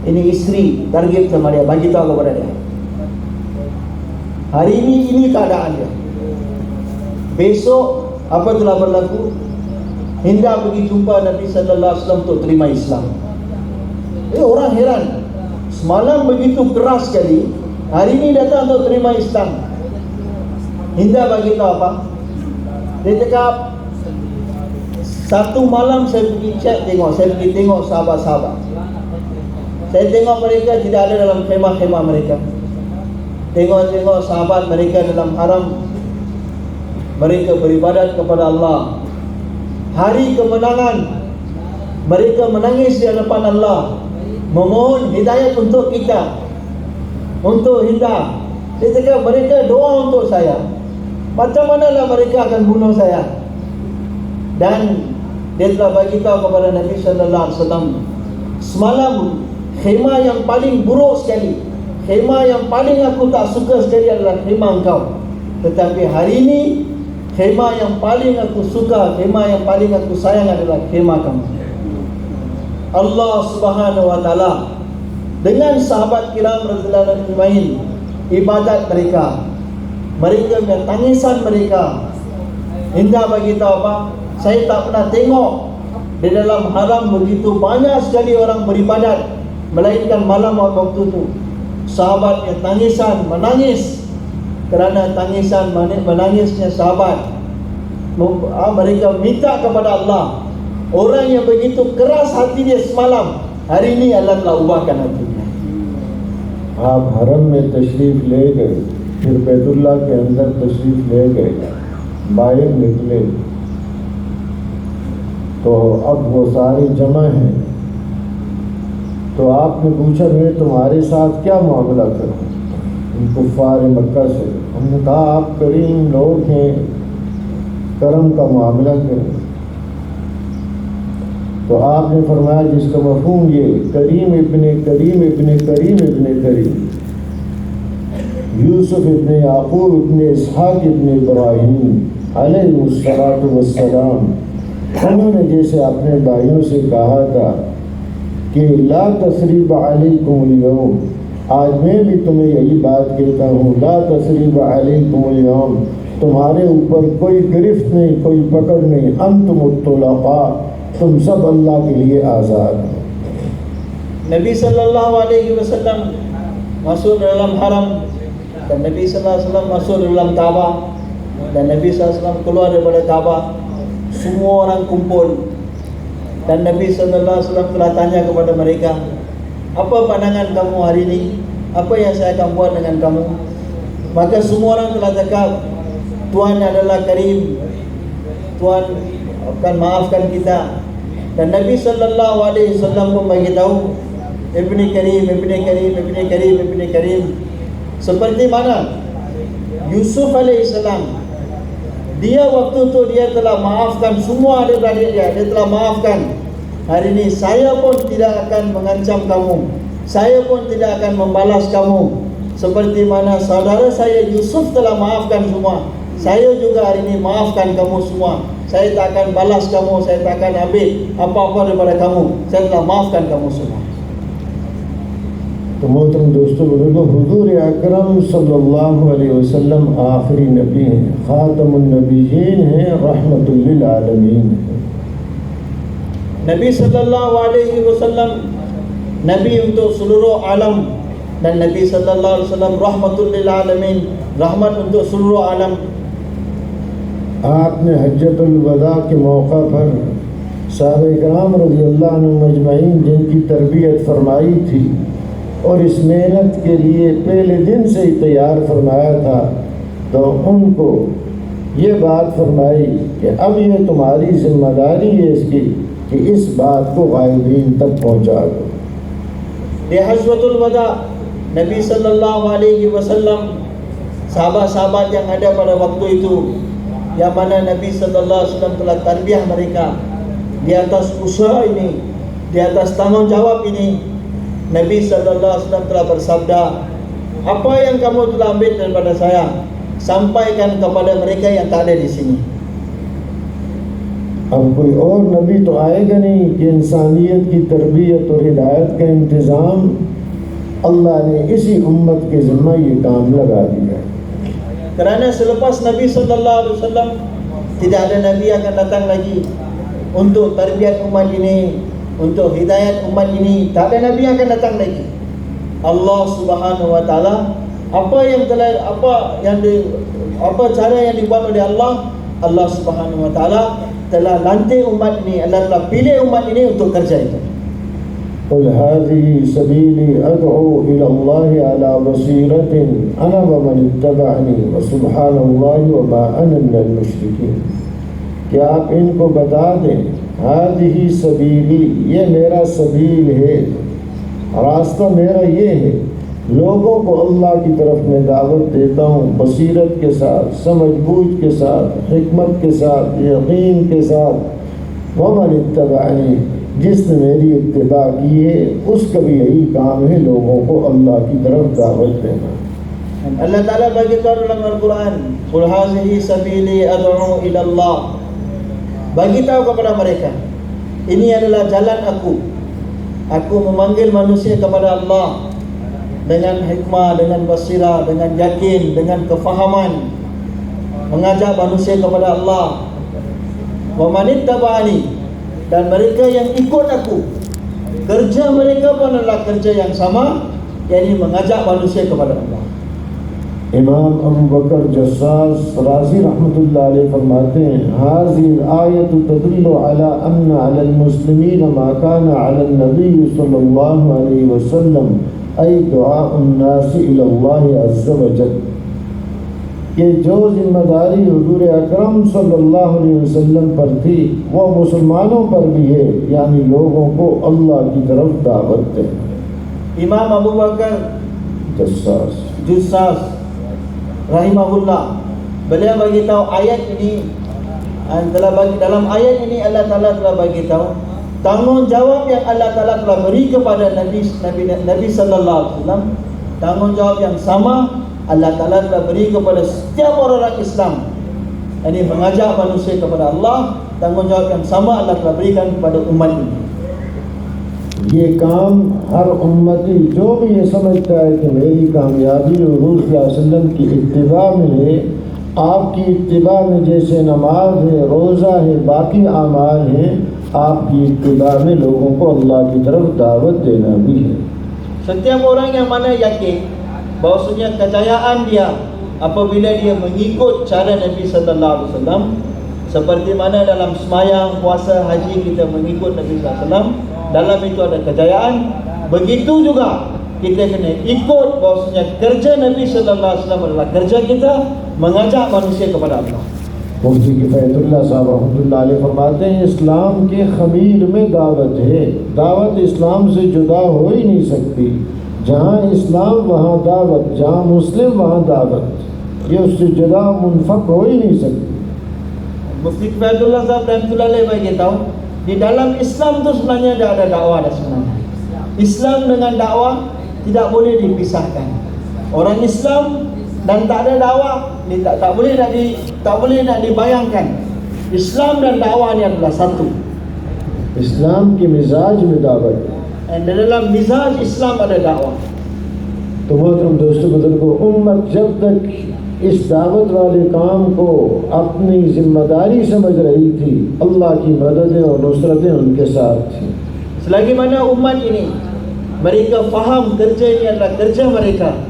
Speaker 1: Ini isteri target sama dia, bagi tahu kepada dia. Hari ini keadaan dia. Besok apa telah berlaku? Hinda pergi jumpa Nabi sallallahu alaihi wasallam untuk terima Islam. Orang heran, semalam begitu keras sekali, hari ini datang untuk terima Islam. Hinda bagi tahu apa? Dia cakap, satu malam saya pergi tengok sahabat-sahabat. Saya tengok mereka tidak ada dalam khemah-khemah mereka. Tengok sahabat mereka dalam haram, mereka beribadat kepada Allah. Hari kemenangan, mereka menangis di hadapan Allah, memohon hidayat untuk kita, untuk Hinda. Dia cakap, mereka doa untuk saya. Macam manalah mereka akan bunuh saya? Dan dia telah bagi tahu kepada Nabi sallallahu alaihi wasallam, semalam khemah yang paling buruk sekali, khemah yang paling aku tak suka sekali adalah khemah engkau. Tetapi hari ini khemah yang paling aku suka, khemah yang paling aku sayang adalah khemah kamu. Allah Subhanahu wa taala dengan sahabat kiram radhiyallahu anhum, ibadat mereka, dan tangisan mereka. Hinda bagi tahu apa? Saya tak pernah tengok di dalam haram begitu banyak sekali orang beribadat, melainkan malam waktu itu. Sahabat yang tangisan, menangis kerana tangisan menangisnya sahabat. Mereka minta kepada Allah. Orang yang begitu keras hati dia semalam, hari ini Allah telah ubahkan hatinya.
Speaker 2: आप हरम में तशरीफ ले गए, फिर बैतुल्ला के अंदर तशरीफ ले गए, बाहर निकले तो अब वो सारे जमा हैं। तो आपने पूछा, मैं तुम्हारे साथ क्या मामला करूं कुफ़ार मक्का से? हमने कहा, आप करीम लोग हैं, करम का मामला करें। तो आपने फरमाया, जिसका मफ़हूम ये करीम इब्ने करीम इब्ने करीम इब्ने करीम, यूसुफ इब्ने याकूब इब्ने इसहाक इब्ने इब्राहीम अलैहिस्सलातु वस्सलाम, उन्होंने जैसे अपने भाइयों से कहा था कि ला तसरीब अलैकुमुल यौम, आज मैं भी तुम्हें यही बात कहता हूँ, ला तसरीब अलैकुमुल यौम, तुम्हारे ऊपर कोई गिरफ्त नहीं, कोई पकड़ नहीं, अंतुमुत तुलक़ा, तुम सब अल्लाह के लिए आज़ाद हो।
Speaker 1: Nabi sallallahu alaihi wasallam masuk dalam haram, dan Nabi sallallahu alaihi wasallam masuk dalam Kaabah, dan Nabi sallallahu alaihi wasallam keluar daripada Kaabah. Semua orang kumpul, dan Nabi sallallahu alaihi wasallam telah tanya kepada mereka, apa pandangan kamu hari ini? Apa yang saya akan buat dengan kamu? Maka semua orang telah cakap, Tuhan adalah Karim, Tuhan akan maafkan kita. Dan Nabi sallallahu alaihi wasallam pun bagi tahu, Ibni Karim, Ibni Karim, Ibni Karim, Ibni Karim. Seperti mana Yusuf alaihissalam, dia waktu itu dia telah maafkan semua adik-adik dia telah maafkan. Hari ini saya pun tidak akan mengancam kamu, saya pun tidak akan membalas kamu. Seperti mana saudara saya Yusuf telah maafkan semua, saya juga hari ini maafkan kamu semua. saya tak akan balas kamu, saya tak akan ambil apa-apa daripada kamu, saya telah maafkan kamu semua.
Speaker 2: तो मोहतरम दोस्तों बुजुर्गो, हुजूर अकरम सल्लल्लाहु अलैहि वसल्लम आखिरी नबी हैं, खातमुन नबीयीन हैं, रहमतुल लिल आलमीन हैं।
Speaker 1: Nabi sallallahu alaihi wasallam nabi untuk seluruh alam, dan Nabi sallallahu alaihi wasallam rahmatul lil alamin, rahmat untuk seluruh alam.
Speaker 2: आपने हज्जतुल वदा के मौका पर साहबे इकराम रज़ियल्लाहु अन्हुम अजमईन जिनकी तरबियत फरमाई थी और इस मेहनत के लिए पहले दिन से ही तैयार फरमाया था, तो उनको ये बात फरमाई कि अब ये तुम्हारी जिम्मेदारी है इसकी कि इस बात को गायबीन तक पहुँचा दो।
Speaker 1: Di Hajjatul Wada, Nabi sallallahu alaihi wasallam, sahabat-sahabat yang ada pada waktu itu, yang mana Nabi sallallahu alaihi wasallam telah tarbiyah mereka di atas usaha ini, di atas tanggungjawab ini. Nabi sallallahu alaihi wasallam telah bersabda, apa yang kamu telah ambil daripada saya, sampaikan kepada mereka yang tak ada di sini.
Speaker 2: अब कोई और नबी तो आएगा नहीं कि इंसानियत की तरबियत और हिदायत का इंतज़ाम अल्लाह ने इसी उम्मत के ज़िम्मा ये काम लगा दिया।
Speaker 1: Kerana selepas Nabi sallallahu alaihi wasallam tidak ada nabi akan datang lagi untuk tarbiyat umat ini, untuk hidayat umat ini. Tak ada nabi akan datang lagi. Allah Subhanahu wa taala, apa cara yang dibuat oleh Allah, Allah Subhanahu wa taala telah lantik umat ini, Allah telah pilih umat ini untuk kerja itu.
Speaker 2: قل هذه سبيلي أدعو إلى الله على بصيرة أنا ومن اتبعني وسبحان الله وما أنا من المشركين। क्या आप इनको बता दें, हादिही सबीली, ये मेरा सबील है, रास्ता मेरा ये है, लोगों को अल्लाह की तरफ मैं दावत देता हूँ बसीरत के साथ, समझबूझ के साथ, हिकमत के साथ, यकीन के साथ। वमन इत्तबाअनी, जिसने मेरी इत्तिबा की है उसका भी यही काम है, लोगों को अल्लाह की तरफ दावत देना।
Speaker 1: Allah Ta'ala beritahu dalam Al-Quran, Qul hazihi sabili ad'u ila Allah. Beritahu kepada mereka, ini adalah jalan aku memanggil manusia kepada Allah dengan hikmah, dengan basirah, dengan yakin, dengan kefahaman, mengajak manusia kepada Allah. Wa man ittaba'ani, dan mereka yang ikut aku, kerja mereka pun adalah kerja yang sama, yakni mengajak manusia kepada Allah.
Speaker 2: इमाम अबू बकर जस्सास राज़ी रहमतुल्लाह अलैह फरमाते हैं, हाज़िल आयतु तदुल्लु अला अन्ना अलल मुस्लिमीन मा काना अलन नबी सल्लल्लाहु अलैहि वसल्लम ऐ दुआउन नास इलल्लाह अज़्ज़ व जल। कि जो जिम्मेदारी हुजूर अकरम सल्लल्लाहु अलैहि वसल्लम पर थी वो मुसलमानों पर भी है, यानी लोगों को अल्लाह की तरफ दावत देना।
Speaker 1: Imam Abu Bakar Jassas rahimahullah, beliau bagi tahu ayat ini, dalam ayat ini Allah Ta'ala telah bagi tahu tanggungjawab yang Allah Ta'ala telah beri kepada Nabi sallallahu alaihi wasallam, tanggungjawab yang sama Allah Ta'ala telah beri kepada setiap orang Islam. Ini mengajak manusia kepada Allah, tanggungjawab yang sama Allah telah berikan kepada umat ini.
Speaker 2: ये काम हर उम्मती जो भी ये समझता है कि मेरी कामयाबी हुजूर सल्लल्लाहु अलैहि वसल्लम की इत्तिबा में है, आपकी इत्तिबा में जैसे नमाज है, रोज़ा है, बाकी आमाल हैं, आपकी इत्तिबा में लोगों को अल्लाह की तरफ दावत देना भी है।
Speaker 1: Setiap orang yang mana yakin bahwasanya kejayaan dia apabila dia mengikut cara Nabi sallallahu alaihi wasallam, seperti mana dalam sembahyang, puasa, haji kita mengikut Nabi sallallahu alaihi wasallam, dalam itu ada kejayaan. Begitu juga kita kena ikut bahwasanya kerja Nabi sallallahu alaihi wasallam adalah kerja kita mengajak manusia kepada Allah.
Speaker 2: मुफ्ती किफ़ायतुल्लाह साहब रहमतुल्लाह अलैह फरमाते हैं, इस्लाम के खमीर में दावत है, दावत इस्लाम से जुदा हो ही नहीं सकती। जहाँ इस्लाम वहाँ दावत, जहाँ मुस्लिम वहाँ दावत, ये उससे जुदा मुनफक हो ही नहीं सकती।
Speaker 1: Mufti Kifayatul Azhar dan Tulale bagi tahu, di dalam Islam itu sebenarnya ada dakwah sebenarnya. Islam dengan dakwah tidak boleh dipisahkan. Orang Islam dan tak ada dakwah tak boleh nak dibayangkan. Islam dan dakwah ni adalah satu.
Speaker 2: इस्लाम की मिजाज में दावत है।
Speaker 1: Dan dalam mizaj Islam ada dakwah.
Speaker 2: तो मोहतरम दोस्तों बुजुर्गों, उम्मत जब तक इस दावत वाले काम को अपनी जिम्मेदारी समझ रही थी, अल्लाह की मददें और नुसरतें उनके साथ थी।
Speaker 1: Selagi mana umat ini mereka faham kerja ini adalah kerja mereka,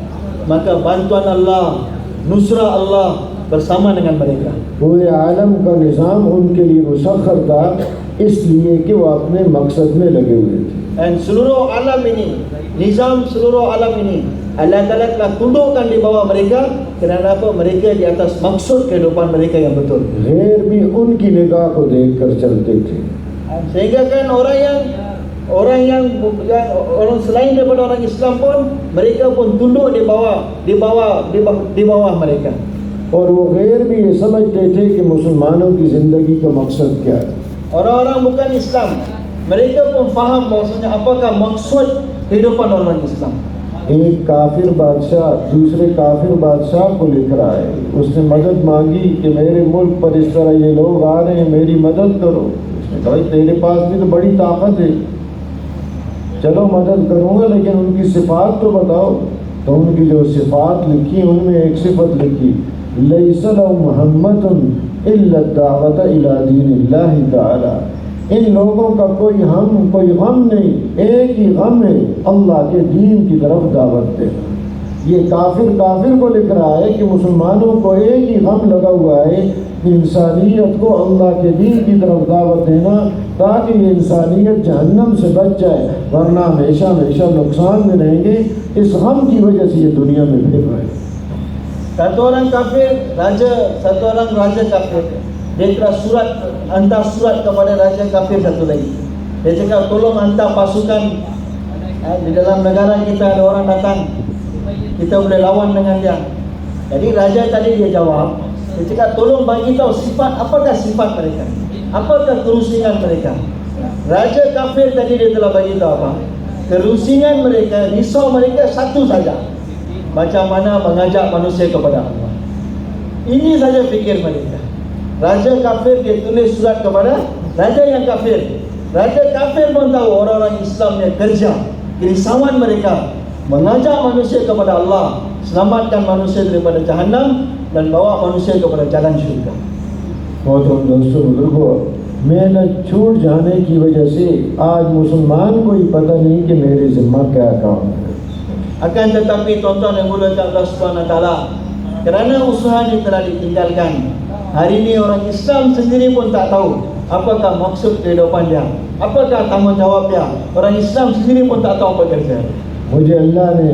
Speaker 1: maka bantuan Allah, nusrah Allah bersama dengan mereka.
Speaker 2: पूरे आलम का निज़ाम उनके लिए मुसख्खर था, इसलिए कि वो अपने मकसद में लगे हुए थे।
Speaker 1: Dan seluruh alam ini, nizam seluruh alam ini Allah Ta'ala telah tundukkan di bawah mereka. Kerana apa? Mereka di atas maksud kehidupan mereka yang betul.
Speaker 2: गैर भी उनकी निगाह को देखकर चलते थे।
Speaker 1: Sehingga kan orang yang orang selain daripada orang Islam pun, mereka pun tunduk di bawah mereka.
Speaker 2: और वो गैर भी ये समझते थे कि मुसलमानों की ज़िंदगी का मकसद क्या है।
Speaker 1: Orang-orang bukan Islam, mereka pun faham bahawasanya apakah maksud kehidupan orang Islam.
Speaker 2: एक काफिर बादशाह दूसरे काफिर बादशाह को लिख रहा है, उसने मदद मांगी कि मेरे मुल्क पर इस तरह ये लोग आ रहे हैं, मेरी मदद करो। उसने कहा तेरे पास भी तो बड़ी ताकत है, चलो मदद करूँगा, लेकिन उनकी सिफात तो बताओ। तो उनकी जो सिफात लिखी उनमें एक सिफत लिखी, लैसा लहु मुहम्मदुन इल्ला दावत इला दीनिल्लाहि ताला। इन लोगों का कोई गम नहीं, एक ही गम है, अल्लाह के दीन की तरफ दावत देना। ये काफिर को लिख रहा है कि मुसलमानों को एक ही गम लगा हुआ है, इंसानियत को अल्लाह के दीन की तरफ दावत देना, ताकि ये इंसानियत जहन्नम से बच जाए, वरना हमेशा हमेशा नुकसान में रहेंगे। इस गम की वजह से ये दुनिया में फिर रहे।
Speaker 1: Satu orang raja kafir, dia telah hantar surat kepada raja kafir satu lagi. Dia cakap tolong hantar pasukan di dalam negara kita, ada orang datang, kita boleh lawan dengan dia. Jadi raja tadi dia jawab, dia cakap tolong bagi tahu apakah sifat mereka, apakah kerusingan mereka. Raja kafir tadi dia telah bagi tahu apa? Kerusingan mereka, risau mereka satu saja, macam mana mengajak manusia kepada Allah. Ini saja fikir mereka. Raja kafir dia tulis surat kepada raja yang kafir. Raja kafir pun tahu orang-orang Islam yang kerja, kerisauan mereka mengajak manusia kepada Allah, selamatkan manusia daripada jahannam dan bawa manusia kepada jalan syurga.
Speaker 2: मोहतरम दोस्तों बुजुर्गों, मेहनत छूट जाने की वजह से आज मुसलमान को ही पता नहीं कि मेरे जिम्मा क्या काम है।
Speaker 1: Akan tetapi tuan-tuan yang mulia Allah Subhanahu Wa Taala, kerana usaha ini telah ditinggalkan, hari ini orang Islam sendiri pun tak tahu apakah maksud kehidupan dia, apakah tanggungjawab dia. Orang Islam sendiri pun tak tahu apa kerja.
Speaker 2: मुझे अल्लाह ने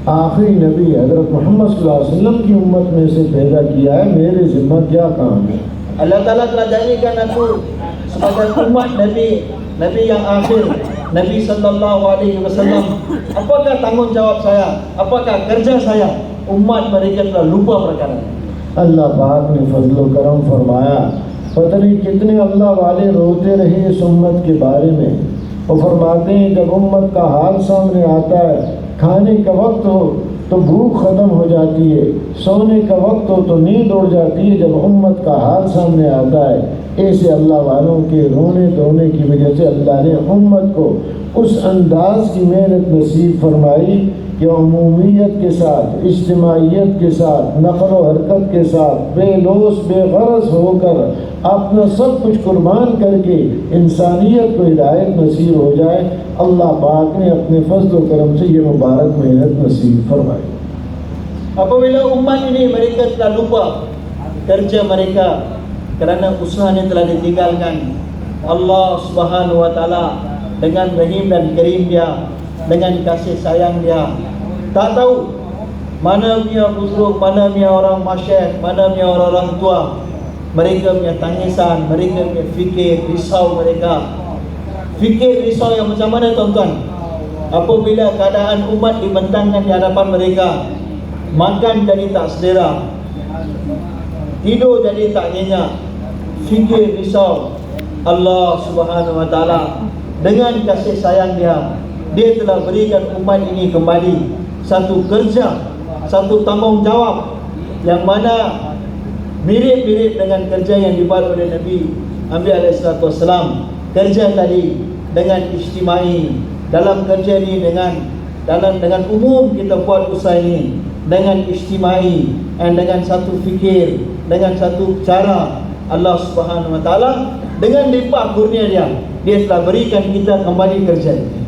Speaker 2: आखिरी नबी हज़रत मोहम्मद सल्लल्लाहु अलैहि वसल्लम की उम्मत में से पैदा किया है, मेरे जिम्मा क्या काम है।
Speaker 1: Allah Ta'ala telah jadikan aku sebagai umat Nabi yang akhir, Nabi Sallallahu Alaihi Wasallam. Apakah tanggungjawab saya? Apakah kerja saya? Umat mereka telah lupa perkara.
Speaker 2: अल्लाह पाक ने फजल व करम फरमाया, पता नहीं कितने अल्लाह वाले रोते रहे इस उम्मत के बारे में। वो फरमाते हैं जब उम्मत का हाल सामने आता है, खाने का वक्त हो तो भूख ख़त्म हो जाती है, सोने का वक्त हो तो नींद उड़ जाती है। जब उम्मत का हाल सामने आता है, ऐसे अल्लाह वालों के रोने धोने की वजह से अल्लाह ने उम्मत को उस अंदाज की मेहनत नसीब फरमाई कि उमूमियत के साथ, इज्तिमाइयत के साथ, नक़ल व हरकत के साथ, बेलोस बेगरज होकर अपना सब कुछ कुर्बान करके इंसानियत को हिदायत नसीब हो जाए। अल्लाह पाक ने अपने फजल व करम से ये मुबारक मेहनत नसीब फरमाई।
Speaker 1: Apabila umat ini mereka telah lupa kerja mereka kerana usahanya telah ditinggalkan, Allah Subhanahu Wa Taala dengan rahim dan karim dia, dengan kasih sayang dia, tak tahu mana punya buzurg, mana punya orang masyayikh, mana punya orang tua, mereka punya tangisan, mereka punya fikir, risau mereka. Fikir risau yang macam mana tuan-tuan? Apabila keadaan umat dibentangkan di hadapan mereka, makan jadi tak selera, tidur jadi tak nyenyak, fikir risau. Allah Subhanahu Wa Taala dengan kasih sayang dia telah berikan umat ini kembali satu kerja, satu tanggungjawab yang mana mirip-mirip dengan kerja yang dibuat oleh Nabi SAW. Kerja tadi dengan ijtimai, dalam kerja ni dengan umum kita buat usaha ini dengan ijtimai dan dengan satu fikir, dengan satu cara. Allah Subhanahu Wa Taala dengan limpah kurnia dia telah berikan kita kembali kerja ini.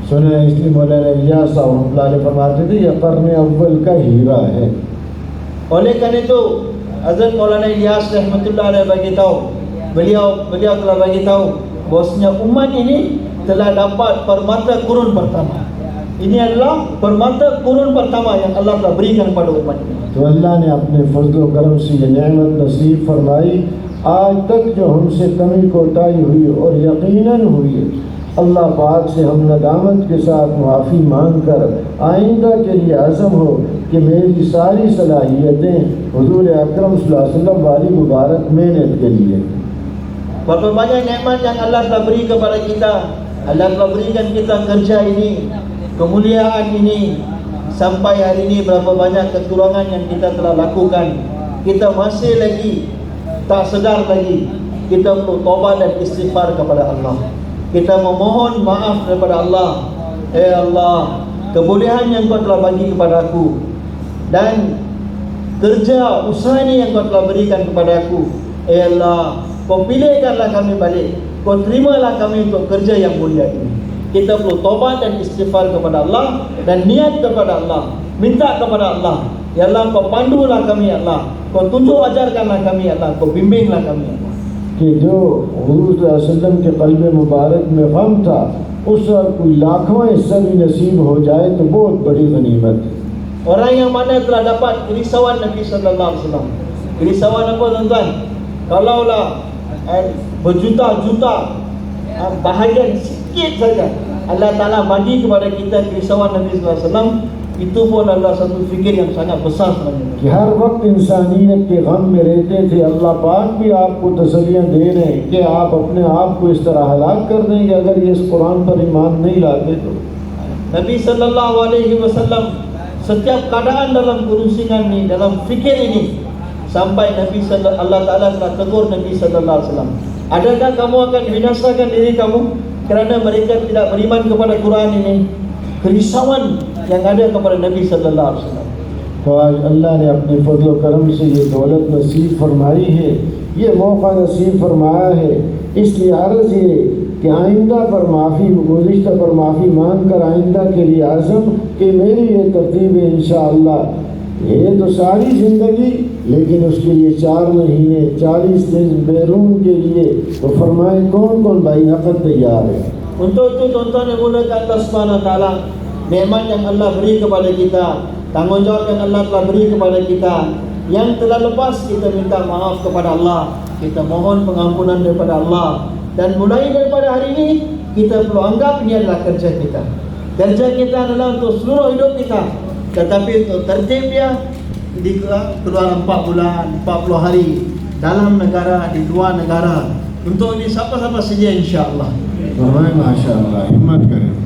Speaker 2: सुने इसलिए मौलाना इलियास साहब रहमतुल्लाह अलैह फरमाते थे यह कर्न अव्वल का हीरा है.
Speaker 1: Oleh kerana itu Hazrat Maulana Ilyas rahmatullah alaihi bagi tahu, beliau telah bagi tahu bahwasanya umat ini telah dapat permata kurun pertama. Ini adalah permata kurun pertama yang Allah telah berikan kepada umat ini.
Speaker 2: तो अल्लाह ने अपने फजल व करम से ये नेमत नसीब फरमाई. आज तक जो हमसे कमी कोताही हुई और यकीनन हुई है, अल्लाह पाक से हम नदामत के साथ माफ़ी मांग कर आइंदा के लिए अज़म हो कि मेरी सारी सलाहियतें हुजूर अकरम सल्लल्लाहु अलैहि वसल्लम वाली मुबारक मेहनत के लिए.
Speaker 1: Berapa banyak nikmat yang Allah telah beri kepada kita. Allah telah berikan kita kerja ini, kemuliaan ini. Sampai hari ini berapa banyak kekurangan yang kita telah lakukan. Kita masih lagi tak sedar lagi. Kita perlu taubat dan istighfar kepada Allah. Kita memohon maaf kepada Allah. Allah, kebolehan yang Kau telah bagi kepada aku dan kerja usaha ini yang Kau telah berikan kepada aku, Allah, Kau pilihkanlah kami balik. Kau terimalah kami untuk kerja yang mulia ini. Kita perlu taubat dan istighfar kepada Allah dan niat kepada Allah, minta kepada Allah, ya Allah, Kau pandulah kami, ya Allah, Kau tunjuk ajarkanlah kami, ya Allah, Kau bimbinglah kami, ya Allah.
Speaker 2: कि जो हुजूर सल्लल्लाहु अलैहि वसल्लम के क़ल्ब मुबारक में गम था, उसका कोई लाखवां हिस्सा भी नसीब हो जाए तो बहुत बड़ी गनीमत है.
Speaker 1: Orang yang mana telah dapat kerisauan Nabi sallallahu alaihi wasallam. Kerisauan apa tuan-tuan? Kalaulah berjuta-juta bahagian sikit saja Allah Ta'ala bagi kepada kita kerisauan Nabi sallallahu alaihi wasallam, itu pun adalah satu fikir yang sangat besar sebenarnya.
Speaker 2: कि हर वक्त इंसानियत के गम में रहते थे, अल्लाह पाक भी आपको तसल्लियाँ दे रहे हैं कि आप अपने आप को इस तरह हलाक कर देंगे अगर ये इस कुरान पर ईमान नहीं लाते तो.
Speaker 1: Nabi sallallahu alaihi wasallam setiap keadaan dalam kerusingan ini, dalam fikir ini, sampai Allah Ta'ala telah tegur Nabi sallallahu alaihi wasallam, adakah kamu akan binasakan diri kamu kerana mereka tidak beriman kepada Quran ini? Kerisauan yang ada kepada Nabi sallallahu alaihi wasallam.
Speaker 2: तो आज अल्लाह ने अपने फजल व करम से ये दौलत नसीब फरमाई है, ये मौका नसीब फरमाया है. इसलिए अर्ज़ ये कि आइंदा पर माफ़ी, गुज़िश्ता पर माफ़ी मांग कर आइंदा के लिए आज़म कि मेरी ये तरतीब है इंशाअल्लाह. ये तो सारी ज़िंदगी, लेकिन उसके लिए 4 महीने 40 दिन बैरून के लिए तो फरमाए कौन कौन भाई नक़द तैयार है.
Speaker 1: Untuk itu tuan-tuan yang muliakan Allah Subhanahu Wa Taala, nikmat yang Allah beri kepada kita, tanggungjawab yang Allah telah beri kepada kita, yang telah lepas kita minta maaf kepada Allah, kita mohon pengampunan daripada Allah, dan mulai daripada hari ini kita perlu anggap ini adalah kerja kita. Kerja kita adalah untuk seluruh hidup kita, tetapi untuk tertib dia di keluar 4 bulan 40 hari dalam negara, di luar negara. Untuk ini siapa-siapa saja insya-Allah.
Speaker 2: माशाअल्लाह हिम्मत करें.